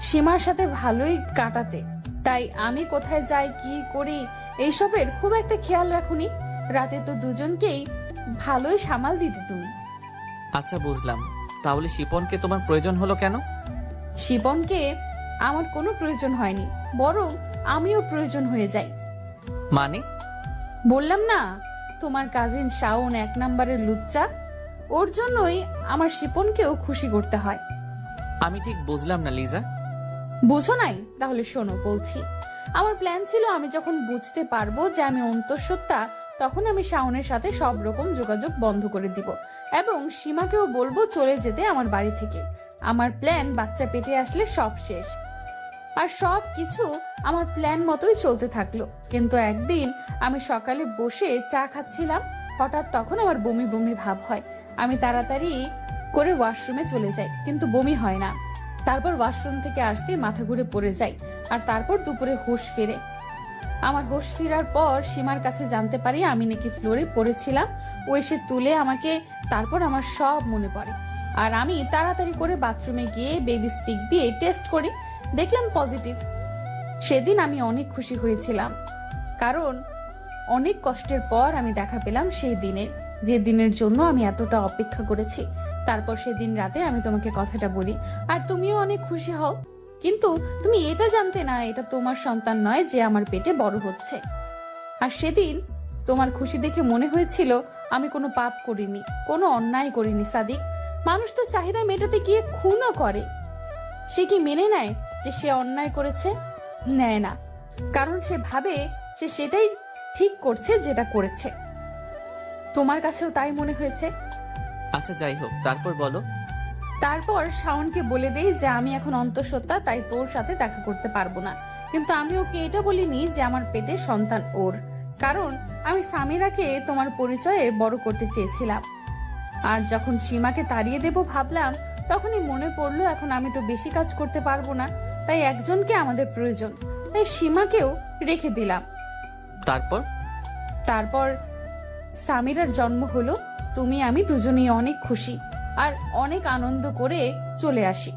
S1: সীমার সাথে ভালোই কাটাতে, তাই আমি কোথায় যাই কি করি এইসবের খুব একটা খেয়াল রাখুনি। রাতে তো দুজনকেই ভালোই সামাল দিতে তুমি।
S5: আচ্ছা বুঝলাম, তাহলে শিপনকে তোমার প্রয়োজন হলো কেন?
S1: শিপনকে আমার কোনো প্রয়োজন হয়নি, বরং আমিও প্রয়োজন হয়ে যাই।
S5: মানে?
S1: বললাম না, তোমার কাজিন শাওন 1 নম্বরের লুচ্চা, ওর জন্যই আমার শিপনকেও খুশি করতে হয়।
S5: আমি ঠিক বুঝলাম না লিজা।
S1: বুঝো নাই? তাহলে শোনো বলছি। আমার প্ল্যান ছিল আমি যখন বুঝতে পারবো যে আমি অন্তঃসত্ত্বা, তখন আমি শাওনের সাথে সব রকম যোগাযোগ বন্ধ করে দিব এবং সীমাকেও বলবো চলে যেতে আমার বাড়ি থেকে। আমার প্ল্যান বাচ্চা পেটে আসলে সব শেষ। আর সব কিছু আমার প্ল্যান মতোই চলতে থাকলো। কিন্তু একদিন আমি সকালে বসে চা খাচ্ছিলাম, হঠাৎ তখন আমার বমি বমি ভাব হয়। আমি তাড়াতাড়ি করে ওয়াশরুমে চলে যাই, কিন্তু বমি হয় না। তারপর ওয়াশরুম থেকে আসতে মাথা ঘুরে পড়ে যাই, আর তারপর দুপুরে হুঁশ ফেরে। আমার হুঁশ ফেরার পর সীমার কাছে জানতে পারি আমি নাকি ফ্লোরে পড়েছিলাম। ও এসে তুলে আমাকে, তারপর আমার সব মনে পড়ে। আর আমি তাড়াতাড়ি করে বাথরুমে গিয়ে বেবি স্টিক দিয়ে টেস্ট করি, দেখলাম পজিটিভ। সেদিন আমি অনেক খুশি হয়েছিলাম, কারণ অনেক কষ্টের পর আমি দেখা পেলাম সেই দিনের, যে দিনের জন্য আমি এতটা অপেক্ষা করেছি। তারপর সেদিন রাতে আমি তোমাকে কথাটা বলি, আর তুমিও অনেক খুশি হও। কিন্তু তুমি এটা জানতে না এটা তোমার সন্তান নয় যে আমার পেটে বড় হচ্ছে। আর সেদিন তোমার খুশি দেখে মনে হয়েছিল আমি কোনো পাপ করিনি, কোনো অন্যায় করিনি। সাদিক, মানুষ তো চাহিদা মেটাতে গিয়ে খুনও করে। সে কি মেনে নেয় যে সে অন্যায় করেছে? নেয় না, কারণ সে ভাবে সে সেটাই ঠিক করছে যেটা করেছে। তোমার কাছেও তাই মনে হয়েছে?
S5: আচ্ছা যাই হোক, তারপর বলো।
S1: তারপর শাওনকে বলে দেই যে আমি এখন অন্তঃসত্ত্বা, তাই তোর সাথে দেখা করতে পারবো না। কিন্তু আমি ওকে এটা বলিনি যে আমার পেটে সন্তান ওর, কারণ আমি সামিরাকে তোমার পরিচয়ে বড় করতে চেয়েছিলাম। আর যখন সীমাকে তাড়িয়ে দেব ভাবলাম, তখনই মনে পড়লো এখন আমি তো বেশি কাজ করতে পারবো না, তাই একজনকে আমাদের প্রয়োজন, তাই সীমাকেও রেখে দিলাম। তারপর সামিরার জন্ম হলো। তুমি আমি দুজনেই অনেক খুশি আর অনেক আনন্দ করে চলে আসি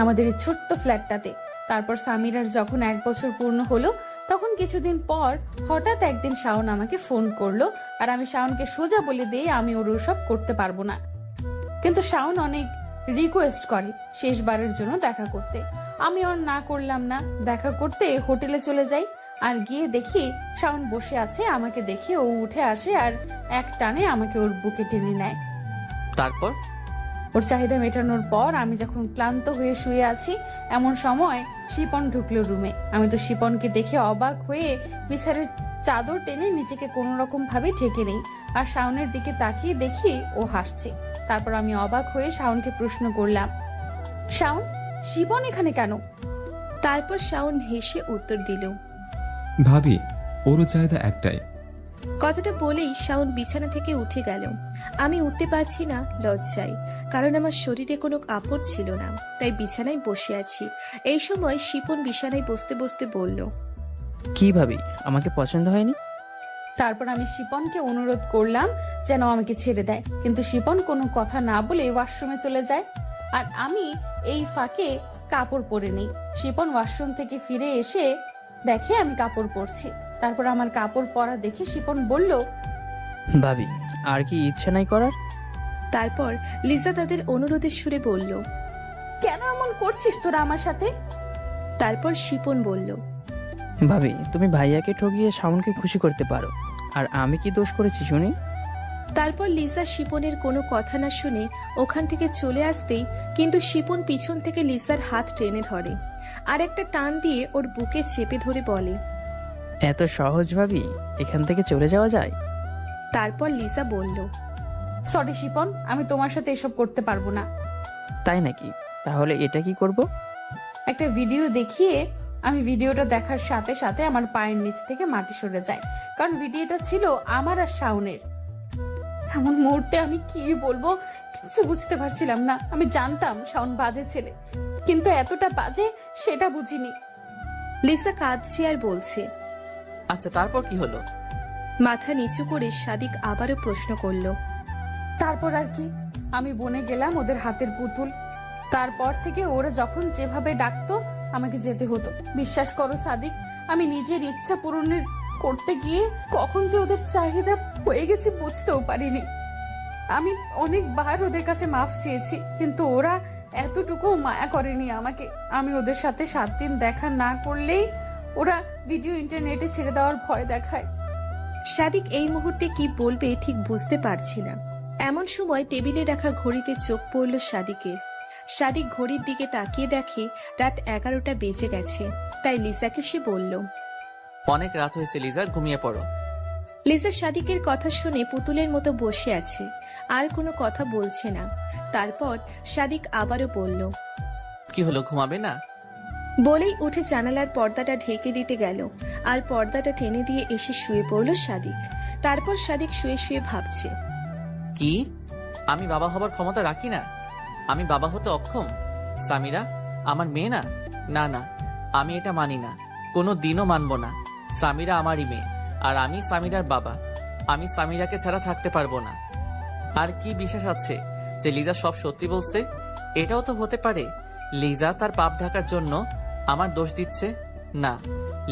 S1: আমাদের এই ছোট্ট ফ্ল্যাটটাতে। তারপর সামিরার যখন 1 বছর পূর্ণ হলো, তখন কিছুদিন পর হঠাৎ একদিন শাওন আমাকে ফোন করলো। আর আমি শাওনকে সোজা বলে দিই আমি ওর সব করতে পারবো না, কিন্তু শাওন অনেক রিকোয়েস্ট করে শেষবারের জন্য দেখা করতে। আমি ওর না করলাম না, দেখা করতে হোটেলে চলে যাই। আর গিয়ে দেখি শাওন বসে আছে। আমাকে দেখে ও উঠে আসে আর এক টানে আমাকে ওর বুকে টেনে নেয়।
S5: তারপর
S1: ওর চাহিদা মেটানোর পর আমি যখন ক্লান্ত হয়ে শুয়ে আছি, এমন সময় শিপন ঢুকলো রুমে। আমি তো শিপনকে দেখে অবাক হয়ে বিছানার চাদর টেনে নিজেকে কোনো রকম ভাবে ঢেকে নেই। আর শাওনের দিকে তাকিয়ে দেখি ও হাসছে। তারপর আমি অবাক হয়ে শাওনকে প্রশ্ন করলাম, শাওন, শিপন এখানে কেন?
S2: তারপর শাওন হেসে উত্তর দিল।
S3: ভাবি, ওরও চাহিদা একটাই।
S2: কথাটা বলেই শাওন বিছানা থেকে উঠে গেল। আমি উঠতে পারছি না লজ্জায়, কারণ আমার শরীরে কোনো কাপড় ছিল না, তাই বিছানায় বসে আছি। এই সময় শিপন বিছানায় বসতে বসতে বলল,
S7: কি ভাবি, আমাকে পছন্দ হয়নি?
S1: তারপর আমি শিপনকে অনুরোধ করলাম যেন আমাকে ছেড়ে দেয়, কিন্তু শিপন কোনো কথা না বলে ওয়াশরুমে চলে যায়। আর আমি এই ফাঁকে কাপড় পরে নেই। শিপন ওয়াশরুম থেকে ফিরে এসে দেখে আমি কাপড় পরছি। তারপর আমার কাপড় পরা দেখে শিপন বলল,
S7: ভাবি, আর কি ইচ্ছে নাই করার?
S2: তারপর লিজা তাদের অনুরোধের সুরে বলল।
S1: কেন এমন করছিস তোরা আমার সাথে?
S2: তারপর শিপন বলল,
S7: ভাবি, তুমি ভাইয়াকে ঠকিয়ে শাওনকে খুশি করতে পারো, আর আমি কি দোষ করেছি শুনি?
S2: তারপর লিজা শিপনের কোনো কথা না শুনে ওখান থেকে চলে আসতেই কিন্তু শিপন পিছন থেকে লিজার হাত টেনে ধরে আর একটা টান দিয়ে ওর বুকে চেপে ধরে বলে।
S7: এত সহজ ভাবি এখান থেকে চলে যাওয়া যায়?
S2: তারপর লিজা বলল,
S1: সরি শিপন, আমি তোমার সাথে এসব করতে পারবো না।
S7: তাই নাকি? তাহলে এটা কি করব?
S1: একটা ভিডিও দেখিয়ে আমি ভিডিওটা দেখার সাথে সাথে আমার পায়ের নিচ থেকে মাটি সরে যায়, কারণ ভিডিওটা ছিল আমার আর শাওনের। এমন মুহূর্তে আমি কি বলবো কিছু বুঝতে পারছিলাম না। আমি জানতাম শাওন বাজে ছেলে, কিন্তু এতটা বাজে সেটা বুঝিনি।
S2: লিজা কাঁদছে আর বলছে।
S5: আচ্ছা, তারপর কি হলো?
S2: মাথা নিচু করে সাদিক আবারও প্রশ্ন করলো।
S1: তারপর আর কি, আমি বনে গেলাম ওদের হাতের পুতুল। তারপর থেকে ওরা যখন যেভাবে ডাকতো আমাকে যেতে হতো। বিশ্বাস করো সাদিক, আমি নিজের ইচ্ছা পূরণের করতে গিয়ে কখন যে ওদের চাহিদা হয়ে গেছে বুঝতেও পারিনি। আমি অনেকবার ওদের কাছে মাফ চেয়েছি, কিন্তু ওরা এতটুকু মায়া করেনি আমাকে। আমি ওদের সাথে 7 দিন দেখা না করলেই ওরা ভিডিও ইন্টারনেটে ছেড়ে দেওয়ার ভয় দেখায়।
S2: সাদিক এই মুহূর্তে কি বলবে ঠিক বুঝতে পারছি না। এমন সময় টেবিলে রাখা ঘড়িতে চোখ পড়ল সাদিকের। সাদিক ঘড়ির দিকে তাকিয়ে দেখে রাত 11টা বেজে গেছে। তাই লিজাকে সে বলল।
S5: অনেক রাত হয়েছে লিজা, ঘুমিয়ে পড়ো।
S2: লিজা সাদিকের কথা শুনে পুতুলের মতো বসে আছে, আর কোনো কথা বলছে না। তারপর সাদিক আবারও বলল,
S5: কি হলো, ঘুমাবে না?
S2: বলেই উঠে জানালার পর্দাটা ঢেকে দিতে গেল, আর পর্দাটা টেনে দিয়ে এসে শুয়ে পড়ল সাদিক। তারপর সাদিক শুয়ে শুয়ে ভাবছে,
S5: কি আমি বাবা হবার ক্ষমতা রাখি না? আমি বাবা হতে অক্ষম? সামিরা আমার মেয়ে না? না না, আমি এটা মানি না, কোনো দিনও মানব না। সামিরা আমারই মেয়ে, আর আমি সামিরার বাবা। আমি সামিরাকে ছাড়া থাকতে পারবো না। আর কি বিশ্বাস আছে যে লিজা সব সত্যি বলছে? এটাও তো হতে পারে লিজা তার পাপ ঢাকার জন্য আমার দোষ দিচ্ছে। না,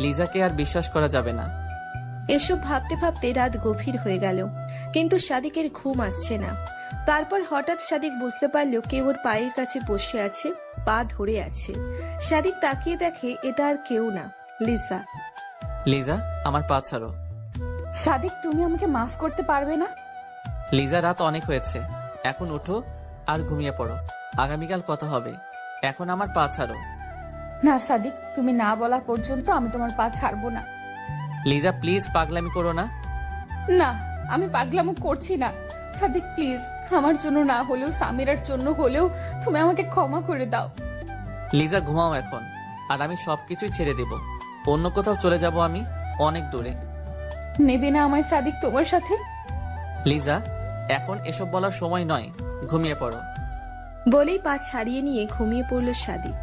S5: লিজাকে আর বিশ্বাস করা যাবে না।
S2: এসব ভাবতে ভাবতে রাত গভীর হয়ে গেল, কিন্তু সাদিকের ঘুম আসছে না। তারপর হঠাৎ সাদিক বুঝতে পারল কেউ ওর পায়ের কাছে বসে আছে, পা ধরে আছে। সাদিক তাকিয়ে দেখে এটা আর কেউ না, লিজা।
S5: লিজা, আমার পা ছাড়ো।
S1: সাদিক, তুমি আমাকে মাফ করতে পারবে না?
S5: লিজা, রাত অনেক হয়েছে, এখন উঠো আর ঘুমিয়ে পড়ো। আগামীকাল কথা হবে, এখন আমার পা ছাড়ো।
S1: না সাদিক, তুমি না বলা পর্যন্ত আমি তোমার পা ছাড়বো না।
S5: লিজা প্লিজ, পাগলামি করো না।
S1: না, আমি পাগলামো করছি না। সাদিক প্লিজ, আমার জন্য না হলেও সামিরার জন্য হলেও তুমি আমাকে ক্ষমা করে দাও।
S5: লিজা ঘুমাও এখন, আর আমি সবকিছুই ছেড়ে দেব। অন্য কোথাও চলে যাব, আমি অনেক দূরে।
S1: নেবে না আমায় সাদিক তোমার সাথে?
S5: লিজা এখন এসব বলার সময় নয়, ঘুমিয়ে পড়ো।
S2: বলেই পা ছাড়িয়ে নিয়ে ঘুমিয়ে পড়ল সাদিক।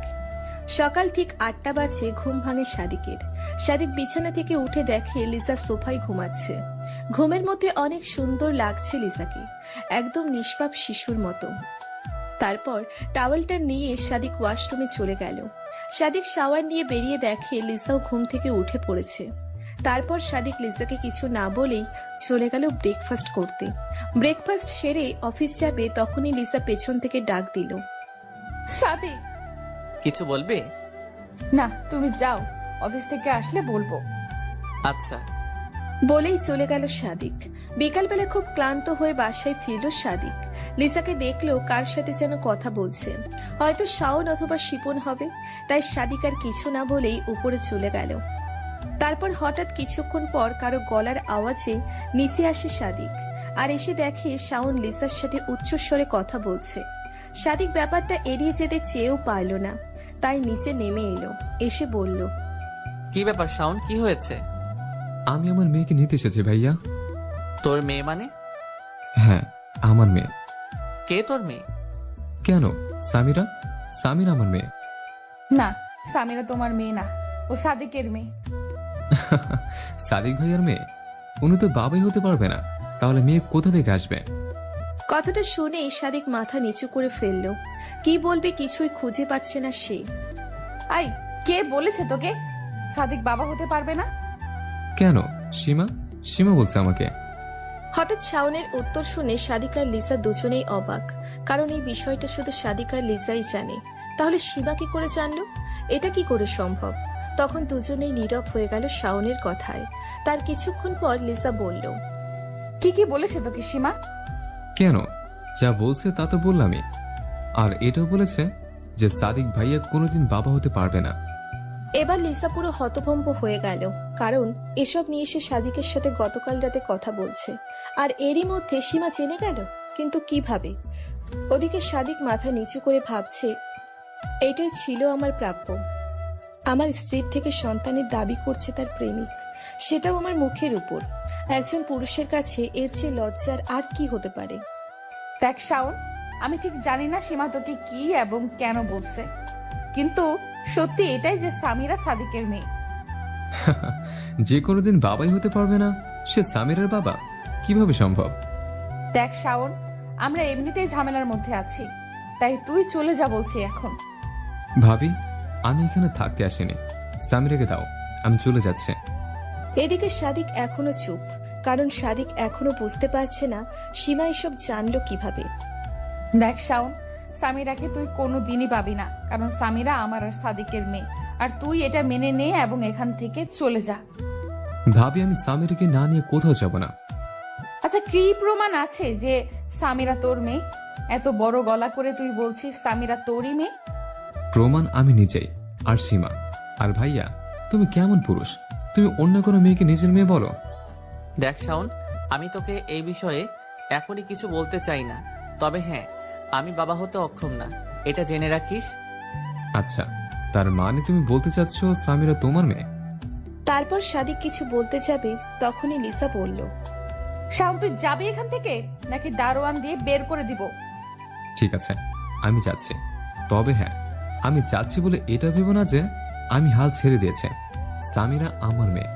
S2: সকাল ঠিক 8টা বাজে ঘুম ভাঙে সাদিকের। সাদিক বিছানা থেকে উঠে দেখে লিসা সোফায় ঘুমাচ্ছে। ঘুমের মধ্যে অনেক সুন্দর লাগছে লিসাকে, একদম নিষ্পাপ শিশুর মতো। তারপর টাওয়েলটা নিয়ে সাদিক ওয়াশরুমে চলে গেল। সাদিক শাওয়ার নিয়ে বেরিয়ে দেখে লিসাও ঘুম থেকে উঠে পড়েছে। তারপর সাদিক লিসাকে কিছু না বলেই চলে গেল ব্রেকফাস্ট করতে। ব্রেকফাস্ট সেরে অফিস যাবে, তখনই লিসা পেছন থেকে ডাক দিল।
S1: সাদিক,
S5: কিছু বলবে?
S1: না তুমি যাও, অফিস থেকে আসলে বলবো।
S5: আচ্ছা।
S2: বলেই চলে গেল সাদিক। বিকালবেলা খুব ক্লান্ত হয়ে বাসায় ফিরল সাদিক। লিসাকে দেখলো কার সাথে যেন কথা বলছে, হয়তো শাওন অথবা শিপন হবে। তাই সাদিক আর কিছু না বলেই উপরে চলে গেল। তারপর হঠাৎ কিছুক্ষণ পর কারো গলার আওয়াজে নিচে আসে সাদিক, আর এসে দেখে শাওন লিসার সাথে উচ্চস্বরে কথা বলছে। সাদিক ব্যাপারটা এড়িয়ে যেতে চেয়েও পারল না, তাই নিচে নেমে এলো। এসে বলল,
S5: কি ব্যাপার শাওন, কি হয়েছে?
S3: আমি আমার মেয়েকে নিতে এসেছি ভাইয়া।
S5: তোর মেয়ে মানে?
S3: হ্যাঁ, আমার মেয়ে।
S5: কে তোর মেয়ে?
S3: কেন? সামিরা। সামিরা আমার মেয়ে।
S1: না, সামিরা তোমার মেয়ে না, ও সাদিকের মেয়ে।
S3: সাদিক ভাইয়ার মেয়ে? উনি তো বাবাই হতে পারবে না, তাহলে মেয়ে কোথা থেকে আসবে?
S2: কথাটা শুনেই সাদিক মাথা নিচু করে ফেলল। কি বলবে কিছুই খুঁজে পাচ্ছে না সে।
S1: আই, কে বলেছে তোকে সাদিক বাবা হতে পারবে না?
S3: কেন? সীমা সীমা বলছে আমাকে।
S2: হঠাৎ শাওনের উত্তর শুনে সাদিক আর লিসা দুজনেই অবাক, কারণ এই বিষয়টা শুধু সাদিক আর লিসাই জানে। তাহলে সীমা কি করে জানলো? এটা কি করে সম্ভব? তখন দুজনেই নীরব হয়ে গেল শাওনের কথায়। তার কিছুক্ষণ পর লিসা বলল,
S1: কি কি বলেছে তোকে সীমা?
S3: কেন? যা বলছে তা তো বললামই। আর এটাও বলেছে যে সাদিক ভাইয়া কোনোদিন বাবা হতে পারবে না।
S2: এবার লিসা পুরো হতভম্ব হয়ে গেল, কারণ এসব নিয়ে সে সাদিকের সাথে গতকাল রাতে কথা বলছে। আর এরই মধ্যে সীমা জেনে গেল, কিন্তু কিভাবে? ওদিকে সাদিক মাথা নিচু করে ভাবছে, এটাই ছিল আমার প্রাপ্য। আমার স্ত্রীর থেকে সন্তানের দাবি করছে তার প্রেমিক, সেটাও আমার মুখের উপর। একজন পুরুষের কাছে এর চেয়ে লজ্জার আর কি হতে পারে?
S1: দেখ শাওন, আমি ঠিক জানি না সীমা তোকে কি এবং কেন বলছে, কিন্তু সত্যি এটাই যে সামিরা সাদিকের মেয়ে।
S3: যে কোনোদিন বাবাই হতে পারবে না সে সামিরার বাবা কিভাবে সম্ভব?
S1: দেখ শাওন, আমরা এমনিতেই ঝামেলার মধ্যে আছি, তাই তুই চলে যা বলছি এখন।
S3: ভাবি, আমি এখানে থাকতে আসিনি। সামিরাকে দাও, আমি চলে যাচ্ছি।
S2: এদিকে সাদিক এখনো চুপ, কারণ সাদিক এখনো বুঝতে পারছে না সীমা এসব জানলো কিভাবে।
S1: দেখ শাওন, সামিরাকে তুই কোনো দিনই পাবি না, কারণ সামিরা আমার আর সাদিকের মেয়ে। আর তুই এটা মেনে নে এবং এখান থেকে চলে যা।
S3: ভাবি, আমি সামিরাকে না নিয়ে কোথাও যাব না।
S1: আচ্ছা, কি প্রমাণ আছে যে সামিরা তোর মেয়ে? এত বড় গলা করে তুই বলছিস সামিরা তোরই মেয়ে।
S3: প্রমাণ আমি নিজেই আর সীমা। আর ভাইয়া, তুমি কেমন পুরুষ? তুমি অন্য কোনো মেয়েকে নিজের মেয়ে বলো?
S5: দেখ শাওন, আমি তোকে এই বিষয়ে এখনই কিছু বলতে চাই না, তবে হ্যাঁ, আমি বাবা হতে অক্ষম না, এটা জেনে রাখিস।
S3: আচ্ছা, তার মানে তুমি বলতে চাচ্ছ সামিরা তোমার মেয়ে?
S2: তারপর সাদিক কিছু বলতে যাবে, তখনই লিসা বলল,
S1: শাওন, তুই যাবি এখান থেকে নাকি দারোয়ান দিয়ে বের করে দিব?
S3: ঠিক আছে, আমি যাচ্ছি। তবে হ্যাঁ, আমি যাচ্ছি বলে এটা ভেবো না যে আমি হাল ছেড়ে দিয়েছে। সামিরা আমার মেয়ে,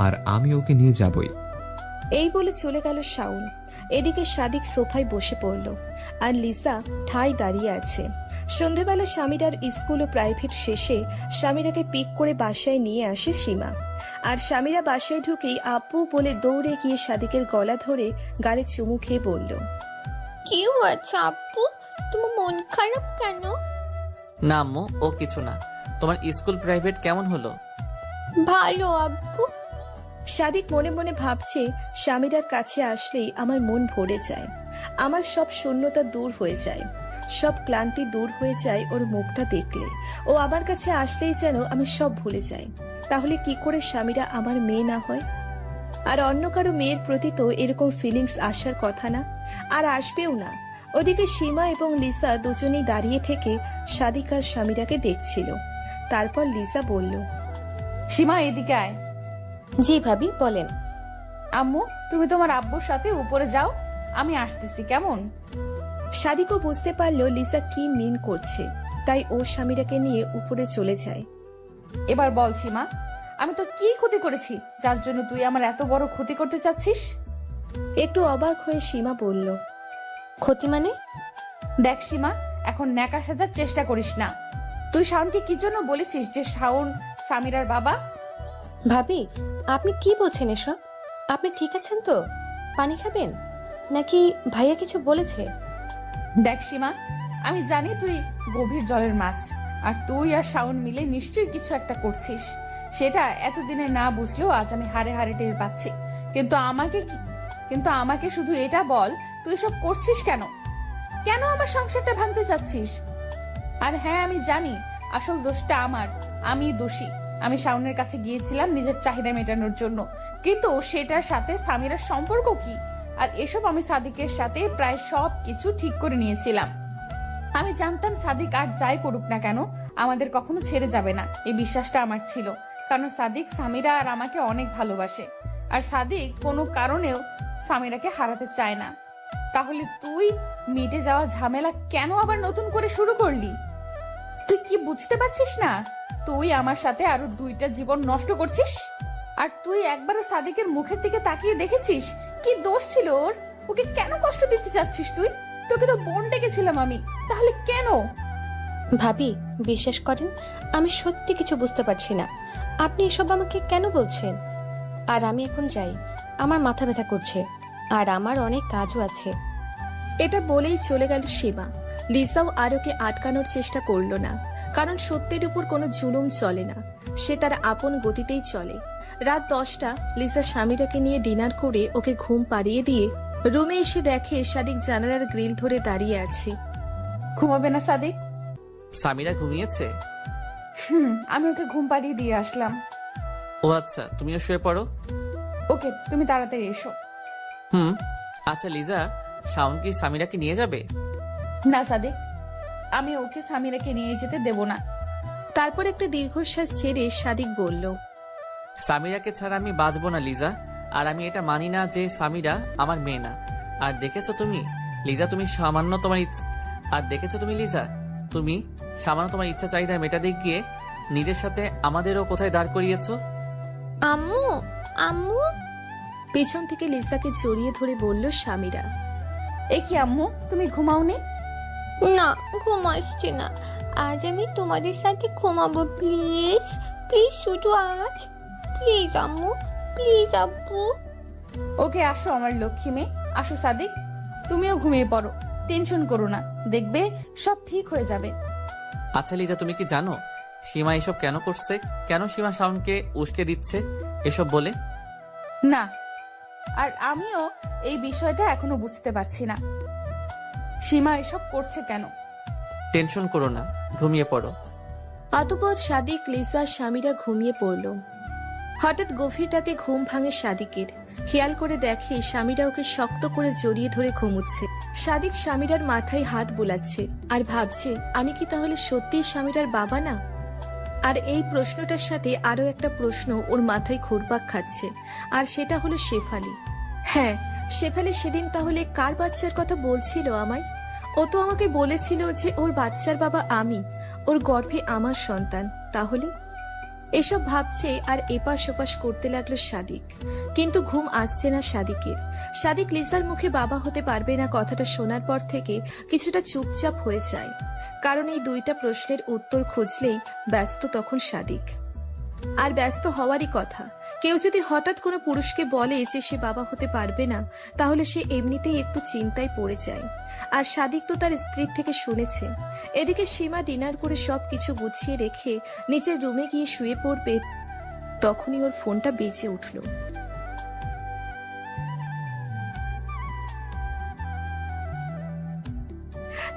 S3: আর আমি ওকে নিয়ে যাবই।
S2: এই বলে চলে গেল শাওন। এদিকে সাদিক সোফায় বসে পড়ল, আর লিসা ঠাই দাঁড়িয়ে আছে। সন্ধেবেলা স্বামীরার স্কুল ও প্রাইভেট শেষে স্বামীরাকে পিক করে বাসায় নিয়ে আসে সীমা। আর স্বামীরা বাসায় ঢুকেই আপু বলে দৌড়ে গিয়ে সাদিকের গলা ধরে গালে চুমু খেয়ে বলল,
S4: কি হয়েছে আপু, তোমার মন খারাপ কেন?
S5: না আম্মু, ও কিছু না। তোমার স্কুল প্রাইভেট কেমন হলো?
S4: ভালো আব্বু।
S2: সাদিক মনে মনে ভাবছে, স্বামীরার কাছে আসলেই আমার মন ভরে যায়, আমার সব শূন্যতা দূর হয়ে যায়, সব ক্লান্তি দূর হয়ে যায় ওর মুখটা দেখলে। ও আমার কাছে আসলেই যেন আমি সব ভুলে যাই। তাহলে কি করে স্বামীরা আমার মেয়ে না হয়? আর অন্য কারো মেয়ের প্রতি তো এরকম ফিলিংস আসার কথা না, আর আসবেও না। ওদিকে সীমা এবং লিসা দুজনেই দাঁড়িয়ে থেকে সাদিক আর স্বামীরাকে দেখছিল। তারপর লিসা বলল,
S1: সীমা, এদিকে আয়।
S4: জি ভাবি, বলেন।
S1: আম্মু, তুমি তোমার আব্বুর সাথে উপরে যাও। আমি আসতেছি, কেমন?
S2: সাদিকও বুঝতে পারলো লিসা কি মিন করছে, তাই ও সামিরাকে নিয়ে উপরে চলে যায়।
S1: এবার বল সীমা, আমি তো কি ক্ষতি করেছি যার জন্য তুই আমার এত বড় ক্ষতি করতে চাচ্ছিস?
S2: একটু অবাক হয়ে সীমা বলল,
S4: ক্ষতি মানে?
S1: দেখ সীমা, এখন ন্যাকা সাজার চেষ্টা করিস না। তুই শাওনকে কি জন্য বলেছিস যে শাওন সামিরার বাবা?
S4: ভাবি, আপনি কি বলছেন এসব? আপনি ঠিক আছেন তো? পানি খাবেন নাকি ভাইয়া কিছু বলেছে?
S1: দেখ সীমা, আমি জানি তুই গভীর জলের মাছ, আর তুই আর শাওন মিলে নিশ্চয়ই কিছু একটা করছিস। সেটা এতদিনে না বুঝলেও আজ আমি হাড়ে হাড়ে টের পাচ্ছি। কিন্তু আমাকে শুধু এটা বল, তুই সব করছিস কেন? কেন আমার সংসারটা ভাঙতে চাচ্ছিস? আর হ্যাঁ, আমি জানি আসল দোষটা আমার, আমি দোষী। আমি শাওনের কাছে গিয়েছিলাম নিজের চাহিদা মেটানোর জন্য, কিন্তু সেটার সাথে সামিরার সম্পর্ক কি? আর এসব আমি সাদিকের সাথে প্রায় সব কিছু ঠিক করে নিয়েছিলাম। আমি জানতাম সাদিক আর যাই করুক না কেন আমাদের কখনো ছেড়ে যাবে না, এই বিশ্বাসটা আমার ছিল। কারণ সাদিক সামিরা আর আমাকে অনেক ভালোবাসে, আর সাদিক কোনো কারণেও সামিরাকে হারাতে চায় না। তাহলে তুই মিটে যাওয়া ঝামেলা কেন আবার নতুন করে শুরু করলি? তুই কি বুঝতে পারছিস না তুই আমার সাথে আরো 2টা জীবন নষ্ট করছিস? আর তুই একবারও সাদিকের মুখের দিকে তাকিয়ে দেখেছিস কি দোষ ছিল ওর? ওকে কেন কষ্ট দিতে চাচ্ছিস তুই? তোকে তো বোন ডেকেছিলাম আমি, তাহলে কেন?
S4: ভাবি, বিশ্বাস করেন, আমি সত্যি কিছু বুঝতে পারছি না। আপনি এসব আমাকে কেন বলছেন? আর আমি এখন যাই, আমার মাথা ব্যথা করছে, আর আমার অনেক কাজও আছে।
S2: এটা বলেই চলে গেল সীমা। লিসাও আর ওকে আটকানোর চেষ্টা করলো না, কারণ সত্যের উপর কোনো জুলুম চলে না, সে তার আপন গতিতেই চলে। রাত 10টা লিসা সামিরাকে নিয়ে ডিনার করে ওকে ঘুম পাড়িয়ে দিয়ে রুমে এসে দেখে সাদিক জানালার গ্রিল ধরে দাঁড়িয়ে আছে।
S1: ঘুমাবে না সাদিক?
S5: সামিরা ঘুমিয়েছে?
S1: আমি ওকে ঘুম পাড়িয়ে দিয়ে আসলাম।
S5: ও আচ্ছা, তুমিও শুয়ে পড়ো।
S1: ওকে, তুমি তাড়াতাড়ি এসো।
S5: আচ্ছা লিজা, শাওন কি সামিরাকে নিয়ে যাবে?
S1: না সাদিক, আমি ওকে সামিরাকে নিয়ে যেতে দেব না।
S2: তারপর একটা দীর্ঘশ্বাস ছেড়ে সাদিক বলল,
S5: সামিরাকে ছাড়া আমি বাঁচবো না লিজা। আর আমি এটা মানি না যে সামিরা আমার মেয়ে না। আর দেখেছো তুমি লিজা, তুমি সামান্য তোমার ইচ্ছা চাহিদা মেটাতে গিয়ে নিজের সাথে আমাদেরও কোথায় দাঁড় করিয়েছো।
S4: আম্মু, আম্মু।
S2: পেছন থেকে লিসাকে জড়িয়ে ধরে বলল সামিরা।
S1: এ কি আম্মু, তুমি ঘুমাওনি?
S4: না, ঘুম আসছে না। আজ আমি তোমাদের সাথে ঘুমাবো, প্লিজ প্লিজ, শুধু আজ। প্লিজ আম্মু, প্লিজ আব্বু।
S1: ওকে, আসো আমার লক্ষ্মী মেয়ে, আসো সাদিক, তুমিও ঘুমিয়ে পড়ো। টেনশন করো না, দেখবে সব ঠিক হয়ে যাবে।
S5: আচ্ছা লিজা, তুমি কি জানো সীমা এসব কেন করছে? কেন সীমা শাওনকে উস্কে দিচ্ছে এসব বলে?
S1: না, আর আমিও এই বিষয়টা এখনো বুঝতে পারছি না সীমা এসব করছে কেন।
S5: টেনশন করো না, ঘুমিয়ে পড়ো।
S2: অতঃপর সাদিক, লিসা, সামিরা ঘুমিয়ে পড়ল। হঠাৎ গভীর রাতে ঘুম ভাঙে সাদিকের। খেয়াল করে দেখে সামিরা ওকে শক্ত করে জড়িয়ে ধরে ঘুমুচ্ছে। সাদিক সামিরার মাথায় হাত বুলাচ্ছে আর ভাবছে, আমি কি তাহলে সত্যিই সামিরার বাবা না? আর এই প্রশ্নটার সাথে আরো একটা প্রশ্ন ওর মাথায় ঘুরপাক খাচ্ছে, আর সেটা হলো শেফালি। হ্যাঁ, শেফালি সেদিন তাহলে কার বাচ্চার কথা বলছিল আমায়? ও তো আমাকে বলেছিল যে ওর বাচ্চার বাবা আমি, ওর গর্ভে আমার সন্তান। তাহলে এসব ভাবছে আর এপাশ ওপাশ করতে লাগলো সাদিক। কিন্তু ঘুম আসছে না সাদিকের। সাদিক লিসার মুখে বাবা হতে পারবে না কথাটা শোনার পর থেকে কিছুটা চুপচাপ হয়ে যায়, কারণ এই 2টা প্রশ্নের উত্তর খুঁজলেই ব্যস্ত তখন সাদিক। আর ব্যস্ত হওয়ারই কথা। কেউ যদি হঠাৎ কোনো পুরুষকে বলে যে সে বাবা হতে পারবে না, তাহলে সে এমনিতেই একটু চিন্তায় পড়ে যায়। আর সাদিক তো তার স্ত্রীর থেকে শুনেছে। এদিকে সীমা ডিনার করে সবকিছু গুছিয়ে রেখে নিজের রুমে গিয়ে শুয়ে পড়বে, তখনই ওর ফোনটা বেজে উঠল।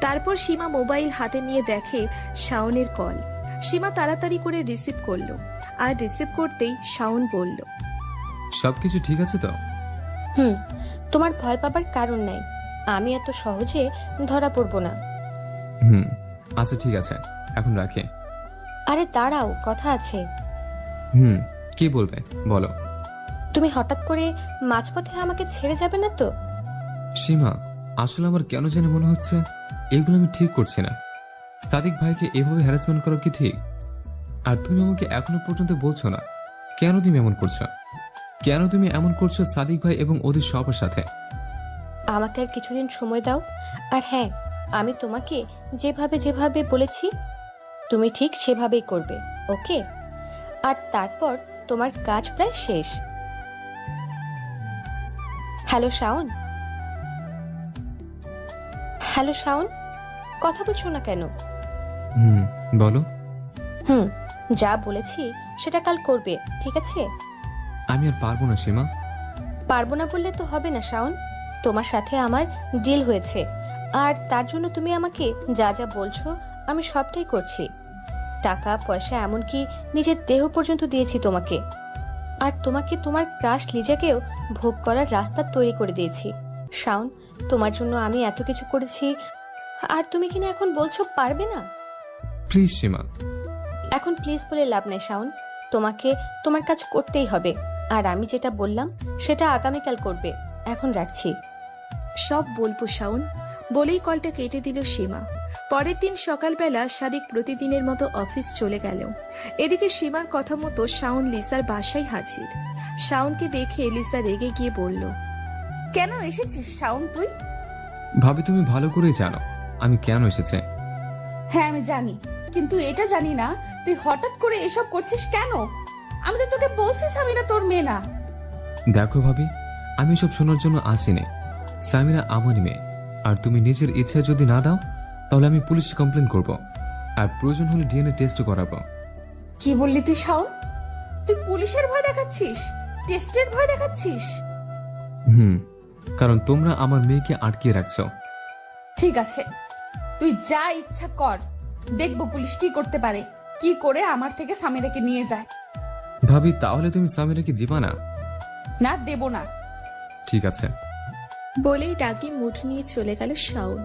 S2: তারপর সীমা মোবাইল হাতে নিয়ে দেখে শাওনের কল। সীমা তাড়াতাড়ি করে রিসিভ করলো, আর রিসিভ করতেই শাওন বলল,
S3: সবকিছু ঠিক আছে তো?
S4: তোমার ভয় পাবার কারণ নাই, আমি এত সহজে ধরা পড়বো না।
S3: আচ্ছা ঠিক আছে, এখন রাখি।
S4: আরে দাঁড়াও, কথা আছে।
S3: কি বলবে বলো।
S4: তুমি হঠাৎ করে মাঝপথে আমাকে ছেড়ে যাবে না তো?
S3: সীমা, আসলে আমার কেন জানি মনে হচ্ছে এগুলো আমি ঠিক করছি না। সাদিক ভাইকে এভাবে হ্যারাসমেন্ট করা কি ঠিক? আর তুমি আমাকে এখনো পর্যন্ত বলছো না কেন তুমি এমন করছো? কেন তুমি এমন করছো সাদিক ভাই এবং ওদের সবার সাথে?
S4: আমাকে আর কিছুদিন সময় দাও। আর হ্যাঁ, আমি তোমাকে যেভাবে যেভাবে বলেছি তুমি ঠিক সেভাবেই করবে, ওকে? আর তারপর তোমার কাজ প্রায় শেষ। হ্যালো শাওন, হ্যালো শাওন, কথা বলছো না কেন?
S3: বলো।
S4: হুম, যা বলেছি সেটা কাল করবে, ঠিক আছে?
S3: আমি আর পারবো না সীমা।
S4: পারবো না বললে তো হবে না শাওন। তোমার সাথে আমার ডিল হয়েছে, আর তার জন্য তুমি আমাকে যা যা বলছো আমি সবটাই করছি। টাকা পয়সা এমনকি নিজের দেহ পর্যন্ত দিয়েছি তোমাকে। আর তোমাকে তোমার ক্রাশ লিজাকেও ভোগ করার রাস্তা তৈরি করে দিয়েছি। শাওন, তোমার জন্য আমি এত কিছু করেছি, আর তুমি কিনা এখন বলছো পারবে না?
S3: প্লিজ সীমা।
S4: এখন প্লিজ বলে লাভ নেই শাওন, তোমাকে তোমার কাজ করতেই হবে। আর আমি যেটা বললাম সেটা আগামীকাল করবে। এখন রাখছি।
S2: সব বলবো শাওন বলেই কলটা কেটে দিল সীমা। পরের দিন সকালবেলা সাদিক প্রতিদিনের মতো অফিস চলে গেল। এদিকে সীমার কথা মতো শাওন লিসার বাসায় হাজির। শাওনকে দেখে লিসা রেগে গিয়ে বলল,
S1: কেন এসেছিস শাওন তুই?
S3: ভাবি, তুমি ভালো করেই জানো আমি কেন এসেছে।
S1: হ্যাঁ আমি জানি, কিন্তু এটা জানি না তুই হঠাৎ করে এসব করছিস কেন। আমি তো তোকে বলছি সামিরা তোর মেয়ে না।
S3: দেখো ভাবি, আমি এসব শোনার জন্য আসিনি। সামিরা আমার মেয়ে, আর তুমি নিজের ইচ্ছা যদি না দাও তাহলে আমি পুলিশে কমপ্লেন করব, আর প্রয়োজন হলে ডিএনএ টেস্ট করাবো।
S1: কি বললি তুই শাওন? তুই পুলিশের ভয় দেখাচ্ছিস, টেস্টের ভয় দেখাচ্ছিস?
S3: কারণ তোমরা আমার মেয়েকে আটকিয়ে রাখছো।
S1: ঠিক আছে, তুই যা ইচ্ছা কর, দেখবো পুলিশ কি করতে পারে, কি করে আমার থেকে সামিরাকে নিয়ে যায়।
S3: ভাবি, তাহলে তুমি সামিরাকে দিবা না?
S1: না, দেব না।
S3: ঠিক আছে।
S2: বলেই রাগী মুড নিয়ে চলে গেল শাওন।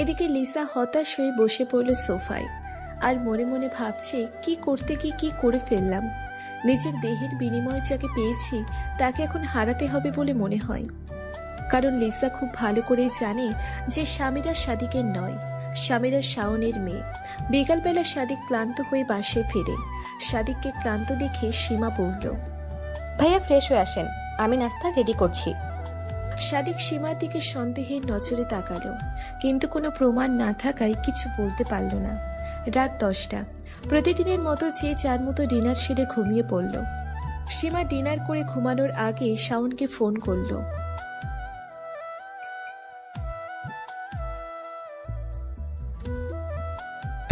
S2: এদিকে লিসা হতাশ হয়ে বসে পড়ল সোফায়, আর মনে মনে ভাবছে কি করতে গিয়ে কি করে ফেললাম। নিজের দেহের বিনিময়ে যাকে পেয়েছি তাকে এখন হারাতে হবে বলে মনে হয়। কারণ লিসা খুব ভালো করেই জানে যে সামিরা সাদিকের নয়, সামিরা শাওনের মেয়ে। বিকালবেলা সাদিক ক্লান্ত হয়ে বাসায় ফেরে। সাদিককে ক্লান্ত দেখে সীমা বলল,
S4: ভাইয়া ফ্রেশ হয়ে আসেন, আমি নাস্তা রেডি করছি।
S2: সাদিক সীমার দিকে সন্দেহের নজরে তাকালো, কিন্তু কোনো প্রমাণ না থাকায় কিছু বলতে পারল না। রাত 10টা। প্রতিদিনের মতো যে যার মতো ডিনার সেরে ঘুমিয়ে পড়ল। সীমা ডিনার করে ঘুমানোর আগে শাওনকে ফোন করলো।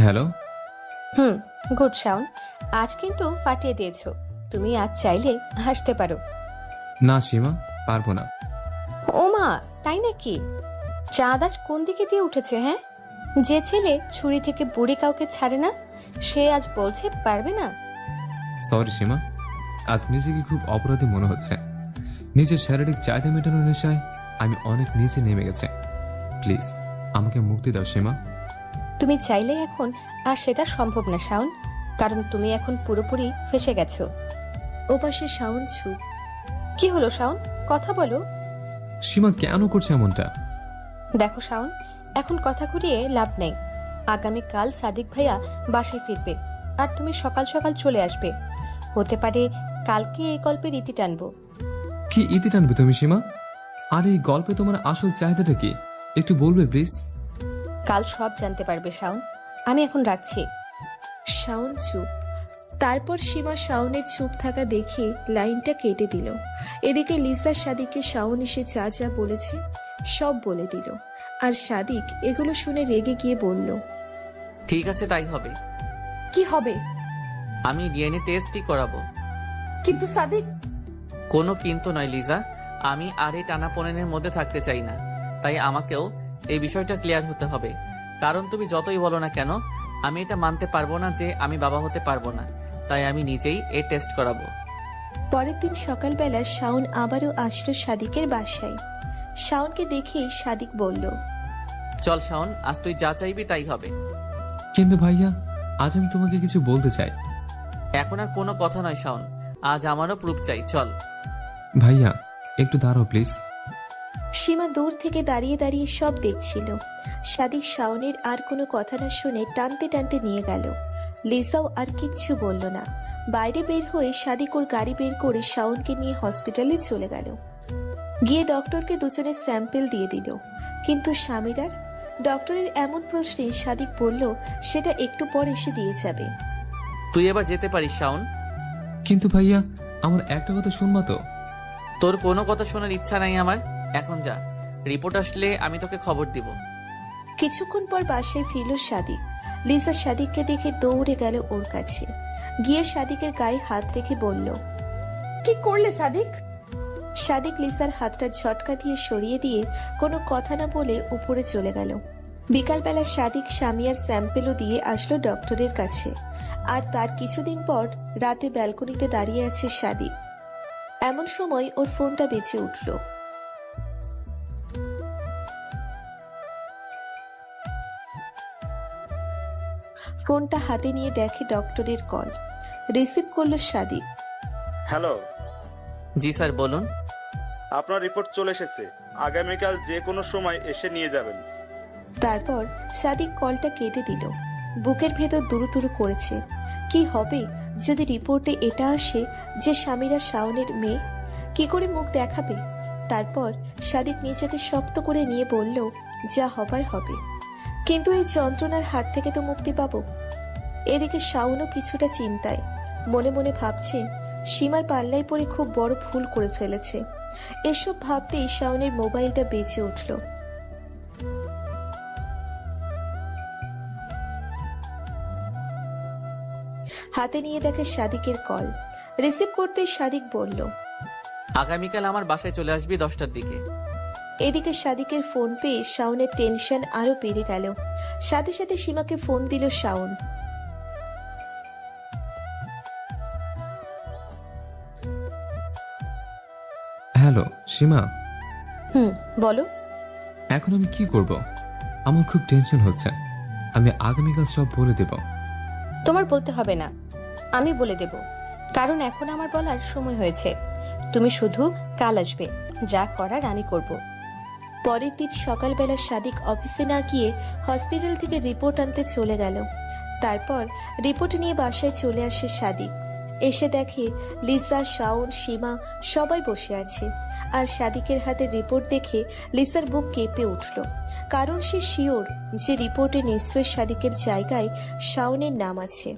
S3: হ্যালো।
S4: গুড শাওন, আজ কিন্তু ফাটিয়ে দিয়েছো। তুমি আজ চাইলে হাসতে পারো।
S3: না সীমা, পারবো না।
S4: ও মা, তাই নাকি? চাঁদ আজ কোন দিকে দিয়ে উঠেছে? হ্যাঁ, যে ছেলে ছুরি থেকে বুড়ি কাউকে ছাড়ে না, সে আজ বলছে পারবে না।
S3: সরি সীমা, আজ নিজেকে খুব অপরাধী মনে হচ্ছে। নিজের শারীরিক চাহিদা মেটানোর নেশায় আমি অনেক নিচে নেমে গেছে। প্লিজ আমাকে মুক্তি দাও সীমা।
S4: তুমি চাইলে এখন আর সেটা সম্ভব না শাওন, কারণ তুমি এখন পুরোপুরি ফেসে গেছো।
S2: ওপাশে শাওন চুপ।
S4: কি হলো শাওন, কথা বলো।
S3: সীমা কেন করছে এমনটা?
S4: দেখো শাওন, এখন কথা ঘুরিয়ে লাভ নেই। আগামীকাল সাদিক ভাইয়া বাসায় ফিরবে, আর তুমি সকাল সকাল চলে আসবে। হতে পারে কালকে এই গল্পের ইতি টানবো।
S3: কি ইতি টানবে তুমি সীমা? আর এই গল্পে তোমার আসল চাহিদাটা কি, একটু বলবে প্লিজ?
S4: কাল সব জানতে পারবে শাওন, আমি এখন রাখছি।
S2: শাওন চুপ। তারপর সীমা শাওনের চুপ থাকা দেখে লাইনটা কেটে দিল। এদিকে লিসা সাদিককে শাওন এসে যা যা বলেছে সব বলে দিল। আর সাদিক এগুলো শুনে রেগে গিয়ে বলল,
S5: ঠিক আছে, তাই হবে।
S1: কি হবে?
S5: আমি ডিএনএ টেস্টই করাবো।
S1: কিন্তু সাদিক।
S5: কোনো কিন্তু নয় লিজা, আমি আর এই টানাপোড়েনের মধ্যে থাকতে চাই না। তাই আমাকেও এই বিষয়টা ক্লিয়ার হতে হবে। কারণ তুমি যতই বলো না কেন, আমি এটা মানতে পারবো না যে আমি বাবা হতে পারবো না। তাই আমি নিজেই এই টেস্ট করাবো।
S2: পরের দিন সকালবেলা শাওন আবারও আসলো সাদিকের বাসায়। শাওনকে দেখে সাদিক বলল,
S5: চল শাওন, আজ তুই যা চাইবি তাই হবে।
S3: কিন্তু ভাইয়া, আজ আমি তোমাকে কিছু বলতে চাই।
S5: এখন আর কোনো কথা নয় শাওন, আজ আমারও প্রুফ চাই, চল।
S3: ভাইয়া একটু দাঁড়াও প্লিজ।
S2: সীমা দূর থেকে দাঁড়িয়ে দাঁড়িয়ে সব দেখছিল। সাদিক শাওনের আর কোনো কথা না শুনে টানতে টানতে নিয়ে গেল। লিসাও আর কিচ্ছু বলল না। বাইরে বের হয়ে সাদিক ওর গাড়ি বের করে শাওনকে নিয়ে হসপিটালে চলে গেল। গিয়ে ডক্টরকে দুজনের স্যাম্পেল দিয়ে দিল। কিন্তু স্বামীরার ডক্টরের এমন প্রশ্নে সাদিক বলল সেটা একটু পর এসে দিয়ে যাবে।
S5: তুই এবার যেতে পারিস শাওন।
S3: কিন্তু ভাইয়া, আমার একটা কথা শুনবা তো?
S5: তোর কোনো কথা শোনার ইচ্ছা নাই আমার। এখন যা, রিপোর্ট আসলে আমি তোকে খবর দিব।
S2: কিছুক্ষণ পর বাসায় ফিরল সাদিক। লিসা সাদিককে দেখে দৌড়ে গেল ওর কাছে। গিয়ে সাদিকের গায়ে হাত রেখে বলল,
S1: কি করলে সাদিক?
S2: সাদিক লিসার হাতটা ঝটকা দিয়ে সরিয়ে দিয়ে কোনো কথা না বলে উপরে চলে গেল। বিকালবেলা সাদিক স্বামীর স্যাম্পেলও দিয়ে আসলো ডক্টরের কাছে। আর তার কিছুদিন পর রাতে ব্যালকনিতে দাঁড়িয়ে আছে সাদিক। এমন সময় ওর ফোনটা বেঁচে উঠল। ফোনটা হাতে নিয়ে দেখে ডক্টরের কল। রিসিভ করলো সাদিক।
S8: হ্যালো,
S5: জি স্যার, বলুন।
S8: আপনার রিপোর্ট চলে এসেছে। আগামীকাল যে কোনো সময় এসে নিয়ে যাবেন।
S2: তারপর সাদিক কলটা কেটে দিল। বুকের ভেতর দুরু করেছে। কি হবে যদি রিপোর্টে এটা আসে যে স্বামীরা শাওনের মেয়ে? কি করে মুখ দেখাবে? তারপর সাদিক নিজেকে শক্ত করে নিয়ে বলল, যা হবার হবে, কিন্তু এই যন্ত্রণার হাত থেকে তো মুক্তি পাবো। এদিকে শাওনও কিছুটা চিন্তায়। মনে মনে ভাবছে সীমার পাল্লায় পড়ে খুব বড় ভুল করে ফেলেছে। এসব ভাবতেই শাওনের মোবাইলটা বেজে উঠল। হাতে নিয়ে দেখে সাদিকের কল। রিসিভ করতেই সাদিক বলল,
S5: আগামীকাল আমার বাসায় চলে আসবি 10টার দিকে।
S2: এদিকে সাদিকের ফোন পেয়ে শাওনের টেনশন আরো বেড়ে গেল। সাথে সাথে সীমাকে ফোন দিল শাওন।
S3: হ্যালো সীমা।
S4: বলো।
S3: এখন আমি কি করব? আমার খুব টেনশন হচ্ছে। আমি আগামীকাল সব বলে দেব।
S4: তোমার বলতে হবে না, আমি বলে দেব। কারণ এখন আমার বলার সময় হয়েছে। তুমি শুধু কাল আসবে, যা করার আমি করব।
S2: পরের দিন সকালবেলা সাদিক অফিসে না গিয়ে হসপিটাল থেকে রিপোর্ট আনতে চলে গেল। তারপর রিপোর্ট নিয়ে বাসায় চলে আসে সাদিক। এসে দেখে লিসা, শাওন, সীমা সবাই বসে আছে। আর সাদিকের হাতে রিপোর্ট দেখে লিসার বুক কেঁপে উঠল। কারণ সে শিওর যে রিপোর্টে নিশ্চয়ই সাদিকের জায়গায় শাওনের নাম আছে।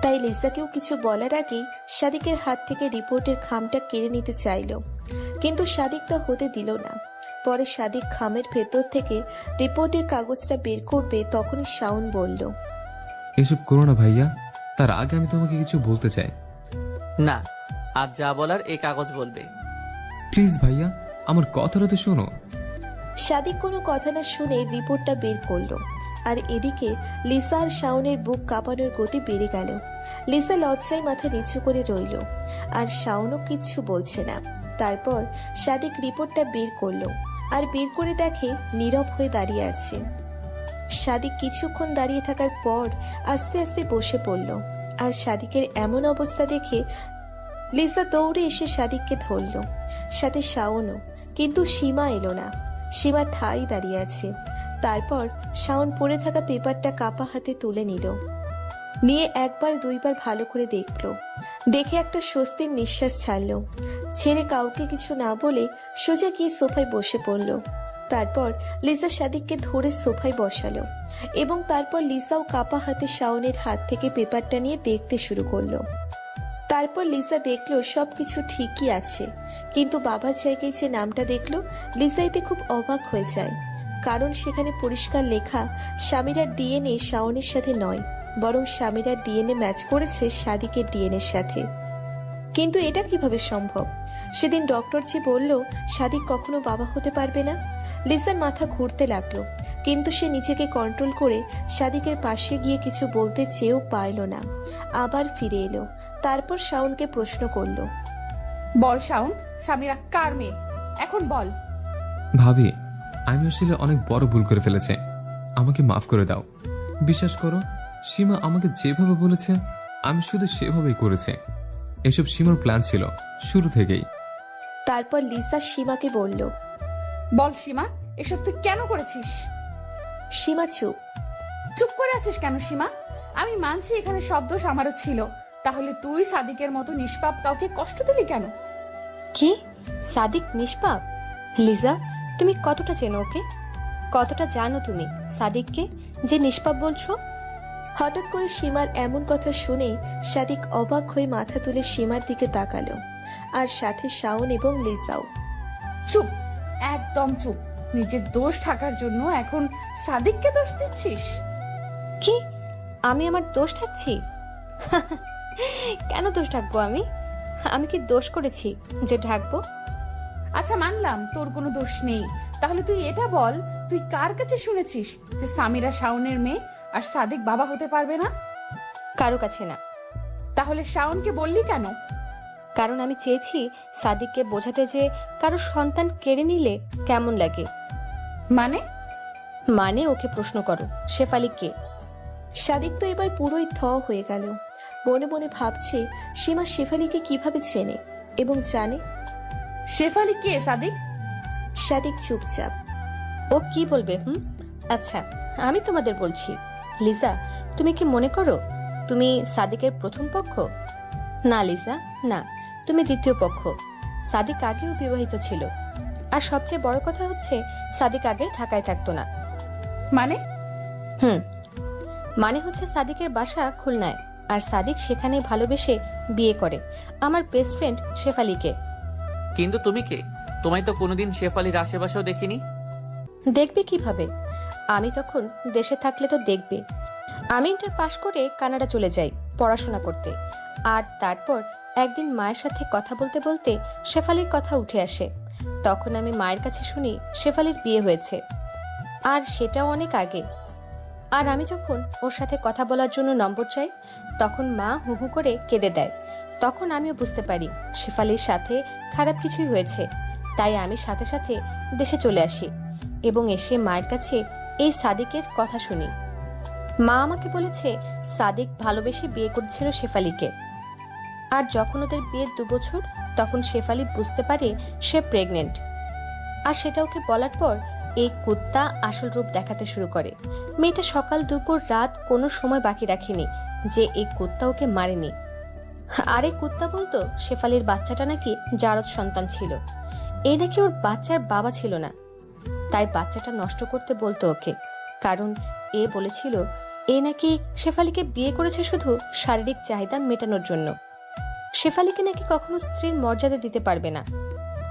S2: তাই লিসাকেও কিছু বলার আগেই সাদিকের হাত থেকে রিপোর্টের খামটা কেড়ে নিতে চাইল, কিন্তু সাদিক তা হতে দিল না। পরে সাদিক খামের ভেতর থেকে রিপোর্টের কাগজটা বের করবে, তখনই শাওন বলল,
S3: এসব করো না ভাইয়া। তার আগে আমি তোমাকে কিছু বলতে চাই।
S5: না, আজ যা বলার এই কাগজ বলবে।
S3: প্লিজ ভাইয়া, আমার কথাটা তো শোনো।
S2: সাদিক কোনো কথা না শুনে রিপোর্টটা বের করলো। আর এদিকে লিসা আর শাওনের বুক কাঁপানোর গতি বেড়ে গেল। লিসা লজ্জায় মাথা নিচু করে রইল, আর শাওনও কিচ্ছু বলছে না। তারপর সাদিক রিপোর্টটা বের করলো, আর বের করে দেখে নীরব হয়ে দাঁড়িয়ে আছে। সাদিক কিছুক্ষণ দাঁড়িয়ে থাকার পর আস্তে আস্তে বসে পড়ল। আর সাদিকের এমন অবস্থা দেখে লিসা দৌড়ে এসে সাদিককে ধরল, সাথে শাওনও। কিন্তু সীমা এলো না। সীমা ঠাই দাঁড়িয়ে আছে। তারপর শাওন পড়ে থাকা পেপারটা কাপা হাতে তুলে নিয়ে একবার দুইবার ভালো করে দেখলো। দেখে একটা স্বস্তির নিঃশ্বাস ছাড়লো। ছেড়ে কাউকে কিছু না বলে সোজা গিয়ে সোফায় বসে পড়ল। তারপর লিসা সাদিককে ধরে সোফায় বসালো এবং তারপর লিসাও কাপা হাতে শাওনের হাত থেকে পেপারটা নিয়ে দেখতে শুরু করলো। তারপর লিসা দেখলো সবকিছু ঠিকই আছে, কিন্তু বাবার জায়গায় যে নামটা দেখলো, লিসা এতে খুব অবাক হয়ে যায়। কারণ সেখানে পরিষ্কার লেখা স্বামীরার ডিএনএ শাওনের সাথে নয়, বরং স্বামীরার ডিএনএ ম্যাচ করেছে সাদিকের ডিএনএর সাথে। কিন্তু এটা কিভাবে সম্ভব? সেদিন ডক্টর যে বলল সাদিক কখনো বাবা হতে পারবে না। লিসার মাথা ঘুরতে লাগলো, কিন্তু সে নিজেকে কন্ট্রোল করে সাদিকের পাশে গিয়ে কিছু বলতে চেয়েও পারল না। আবার ফিরে এলো। তারপর শাওনকে প্রশ্ন করলো,
S1: বল শাওন, সামিরা কার মেয়ে? এখন বল।
S3: ভাবি, আমি আসলে অনেক বড় ভুল করে ফেলেছি। আমাকে মাফ করে দাও। বিশ্বাস করো, সীমা আমাকে যেভাবে বলেছে আমি শুধু সেভাবেই করেছি। এসব সীমার প্ল্যান ছিল শুরু থেকেই।
S2: তারপর লিসা সীমাকে বলল,
S1: বল সীমা, এসব তুই কেন করেছিস?
S2: সীমা চুপ।
S1: চুপ করে আছিস কেন সীমা? আমি মানছি এখানে সব দোষ আমারও ছিল, তাহলে তুই সাদিকের মতো নিষ্পাপ কাউকে কষ্ট দিলি কেন?
S4: কি? সাদিক নিষ্পাপ? লিজা, তুমি কতটা চেনো ওকে? কতটা জানো তুমি সাদিককে যে নিষ্পাপ বলছো?
S2: হঠাৎ করে সীমার এমন কথা শুনে সাদিক অবাক হয়ে মাথা তুলে সীমার দিকে তাকালো, আর সাথে শাওন এবং লিজাও।
S1: চুপ, একদম চুপ। নিজের দোষ থাকার জন্য এখন সাদিককে দোষ দিচ্ছিস?
S4: কি? আমি আমার দোষ ঢাকছি? কেন দোষ ঢাকবো আমি? আমি কি দোষ করেছি যে ঢাকবো?
S1: আচ্ছা মানলাম তোর কোনো দোষ নেই, তাহলে তুই এটা বল, তুই কার কাছে শুনেছিস যে সামিরা শাওনের মেয়ে আর সাদিক বাবা হতে পারবে না?
S4: কারো কাছে না।
S1: তাহলে শাওনকে বললি কেন?
S4: কারণ আমি চেয়েছি সাদিককে বোঝাতে যে কারো সন্তান কেড়ে নিলে কেমন লাগে।
S1: মানে?
S4: মানে ওকে প্রশ্ন করো, শেফালি কে?
S2: সাদিক তো এবার পুরোই থ হয়ে গেল। মনে মনে ভাবছে সীমা শেফালিকে কিভাবে চেনে এবং জানে।
S1: শেফালি কে সাদিক?
S2: সাদিক চুপচাপ।
S4: ও কি বলবে? আচ্ছা, আমি তোমাদের বলছি। লিজা, তুমি কি মনে করো তুমি সাদিকের প্রথম পক্ষ? না লিজা, না, তুমি দ্বিতীয় পক্ষ। সাদিক আগেও বিবাহিত ছিল, আর সবচেয়ে বড় কথা হচ্ছে সাদিক আগে ঢাকায় থাকতো না।
S1: মানে?
S4: মানে হচ্ছে সাদিকের বাসা খুলনায়, আর সাদিক সেখানে ভালোবেসে বিয়ে করে আমার বেস্ট ফ্রেন্ড শেফালিকে।
S5: কিন্তু তুমি কে? তোমায় তো কোনোদিন শেফালির আশেপাশেও দেখিনি।
S4: দেখবে কিভাবে? আমি তখন দেশে থাকলে তো দেখবে। আমি ইন্টার পাশ করে কানাডা চলে যাই পড়াশোনা করতে, আর তারপর একদিন মায়ের সাথে কথা বলতে বলতে শেফালির কথা উঠে আসে। তখন আমি মায়ের কাছে শুনি শেফালির বিয়ে হয়েছে, আর সেটাও অনেক আগে। আর আমি যখন ওর সাথে কথা বলার জন্য নম্বর চাই, তখন মা হু হু করে কেঁদে দেয়। তখন আমিও বুঝতে পারি শেফালির সাথে খারাপ কিছুই হয়েছে। তাই আমি সাথে সাথে দেশে চলে আসি এবং এসে মায়ের কাছে এই সাদিকের কথা শুনি। মা আমাকে বলেছে সাদিক ভালোবেসে বিয়ে করেছিল শেফালিকে, আর যখন ওদের বিয়ের 2 বছর, তখন শেফালি বুঝতে পারে সে প্রেগনেন্ট। আর সেটা ওকে বলার পর এই কুত্তা আসল রূপ দেখাতে শুরু করে। মেয়েটা সকাল দুপুর রাত কোনো সময় বাকি রাখেনি যে এই কুত্তা ওকে মারেনি। আর এই কুত্তা বলতো শেফালির বাচ্চাটা নাকি জারদ সন্তান ছিল, এই নাকি ওর বাচ্চার বাবা ছিল না। তাই বাচ্চাটা নষ্ট করতে বলতো ওকে, কারণ এ বলেছিল এ নাকি শেফালিকে বিয়ে করেছে শুধু শারীরিক চাহিদা মেটানোর জন্য। শেফালিকে নাকি কখনো স্ত্রীর মর্যাদা দিতে পারবে না।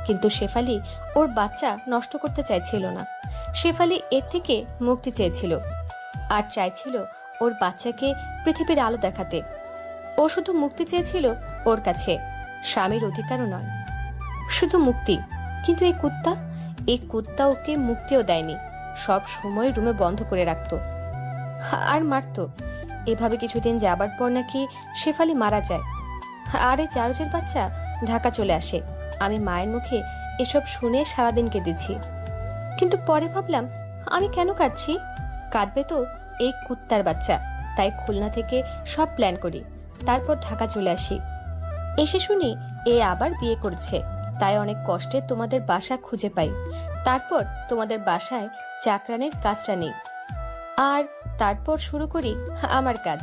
S4: কিন্তু শেফালি ওর বাচ্চা নষ্ট করতে চাইছিল না। শেফালি এর থেকে মুক্তি চেয়েছিল, আর চাইছিল ওর বাচ্চাকে পৃথিবীর আলো দেখাতে। ও শুধু মুক্তি চেয়েছিল ওর কাছে, স্বামীর অধিকারও নয়, শুধু মুক্তি। কিন্তু এই কুত্তা ওকে মুক্তিও দেয়নি, সব সময় রুমে বন্ধ করে রাখতো আর মারতো। এভাবে কিছুদিন যাবার পর নাকি শেফালি মারা যায়, আর এই জারজের বাচ্চা ঢাকা চলে আসে। আমি মায়ের মুখে এসব শুনে সারাদিন কেঁদেছি, কিন্তু পরে ভাবলাম আমি কেন কাঁদছি? কাঁদবে তো এই কুত্তার বাচ্চা। তাই খুলনা থেকে সব প্ল্যান করি, তারপর ঢাকা চলে আসি। এসে শুনি এ আবার বিয়ে করছে, তাই অনেক কষ্টে তোমাদের বাসা খুঁজে পাই। তারপর তোমাদের বাসায় চাকরানির কাজটা নেই, আর তারপর শুরু করি আমার কাজ।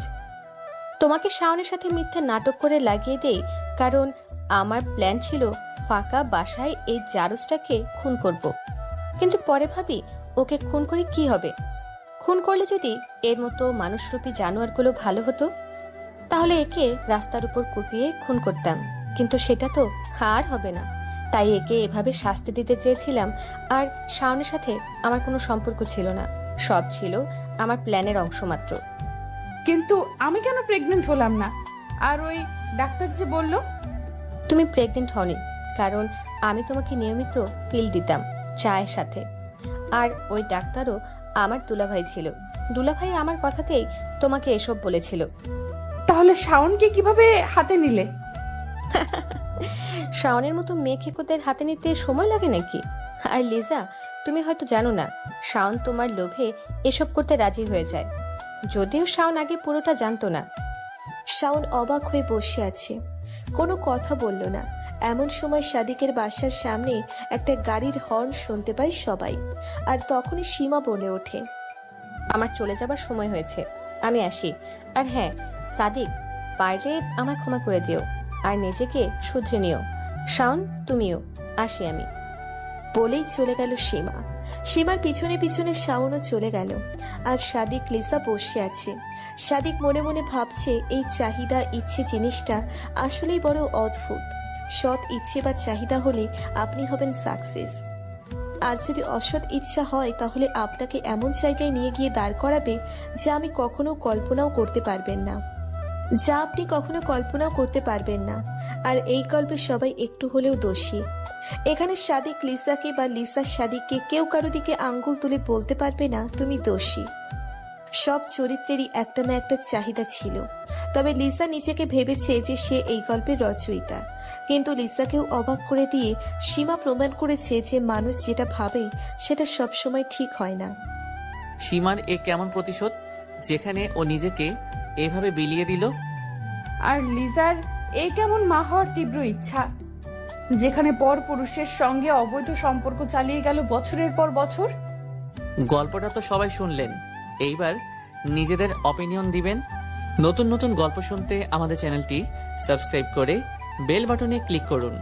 S4: তোমাকে শাওনের সাথে মিথ্যা নাটক করে লাগিয়ে দেই, কারণ আমার প্ল্যান ছিল ফাঁকা বাসায় এই জারজটাকে খুন করব। কিন্তু পরে ভাবি ওকে খুন করে কি হবে? খুন করলে যদি এর মতো মানুষরূপী জানোয়ারগুলো ভালো হতো, তাহলে একে রাস্তার উপর কুপিয়ে খুন করতাম, কিন্তু সেটা তো আর হবে না। তাই একে এভাবে শাস্তি দিতে চেয়েছিলাম। আর শাওনের সাথে আমার কোনো সম্পর্ক ছিল না, সব ছিল আমার প্ল্যানের অংশ মাত্র।
S1: কিন্তু আমি কেন প্রেগনেন্ট হলাম না? আর ওই ডাক্তার যে বলল?
S4: তুমি প্রেগনেন্ট হওনি, কারণ আমি তোমাকে নিয়মিত পিল দিতাম চায়ের সাথে। আর ওই ডাক্তারও আমার দুলাভাই ছিল। দুলাভাই আমার কথাতেই তোমাকে এসব বলেছিল।
S1: তাহলে শাওনকে কিভাবে হাতে নিলে?
S4: শাওনের মতো মেয়ে খেকোদের হাতে নিতে সময় লাগে নাকি? আর লিজা, তুমি হয়তো জানো না, শাওন তোমার লোভে এসব করতে রাজি হয়ে যায়, যদিও শাওন আগে পুরোটা জানতো না।
S2: শাওন অবাক হয়ে বসে আছে, কোনো কথা বলল না। এমন সময় সাদিকের বাসার সামনে একটা গাড়ির হর্ন শুনতে পায় সবাই। আর তখনই সীমা বলে ওঠে,
S4: আমার চলে যাবার সময় হয়েছে, আমি আসি। আর হ্যাঁ সাদিক, পারলে আমায় ক্ষমা করে দিও আর নিজেকে শুধরে নিও। শাওন, তুমিও। আসি আমি।
S2: বলেই চলে গেল সীমা। সীমার পিছনে পিছনে শাওনও চলে গেল। আর সাদিক লিসা বসে আছে। সাদিক মনে মনে ভাবছে, এই চাহিদা ইচ্ছে জিনিসটা আসলেই বড় অদ্ভুত। সৎ ইচ্ছে বা চাহিদা হলে আপনি হবেন সাকসেস, আর যদি অসৎ ইচ্ছা হয় তাহলে আপনাকে এমন জায়গায় নিয়ে গিয়ে দাঁড় করাবে যা আমি কখনো কল্পনাও করতে পারবেন না, যা আপনি কখনো কল্পনাও করতে পারবেন না। আর এই গল্পে সবাই একটু হলেও দোষী। এখানে সাদিক লিসাকে বা লিসা সাদিককে কেউ কারো দিকে আঙ্গুল তুলে বলতে পারবে না তুমি দোষী। সব চরিত্রেরই একটা না একটা চাহিদা ছিল। তবে লিসা নিজেকে ভেবেছে যে সে এই গল্পের রচয়িতা, কিন্তু লিসাকেও অবাক করে দিয়ে সীমা প্রমাণ করেছে যে মানুষ যেটা ভাবে সেটা সবসময় ঠিক হয় না।
S5: সীমার এ কেমন প্রতিশোধ, যেখানে ও নিজেকে এভাবে বিলিয়ে দিল?
S1: আর লিজার এই কেমন মা হওয়ার তীব্র ইচ্ছা, যেখানে পর পুরুষের সঙ্গে অবৈধ সম্পর্ক চালিয়ে গেল বছরের পর বছর।
S5: গল্পটা তো সবাই শুনলেন, এইবার নিজেদের অপিনিয়ন দিবেন। নতুন নতুন গল্প শুনতে আমাদের চ্যানেলটি সাবস্ক্রাইব করে বেল বাটনে ক্লিক করুন।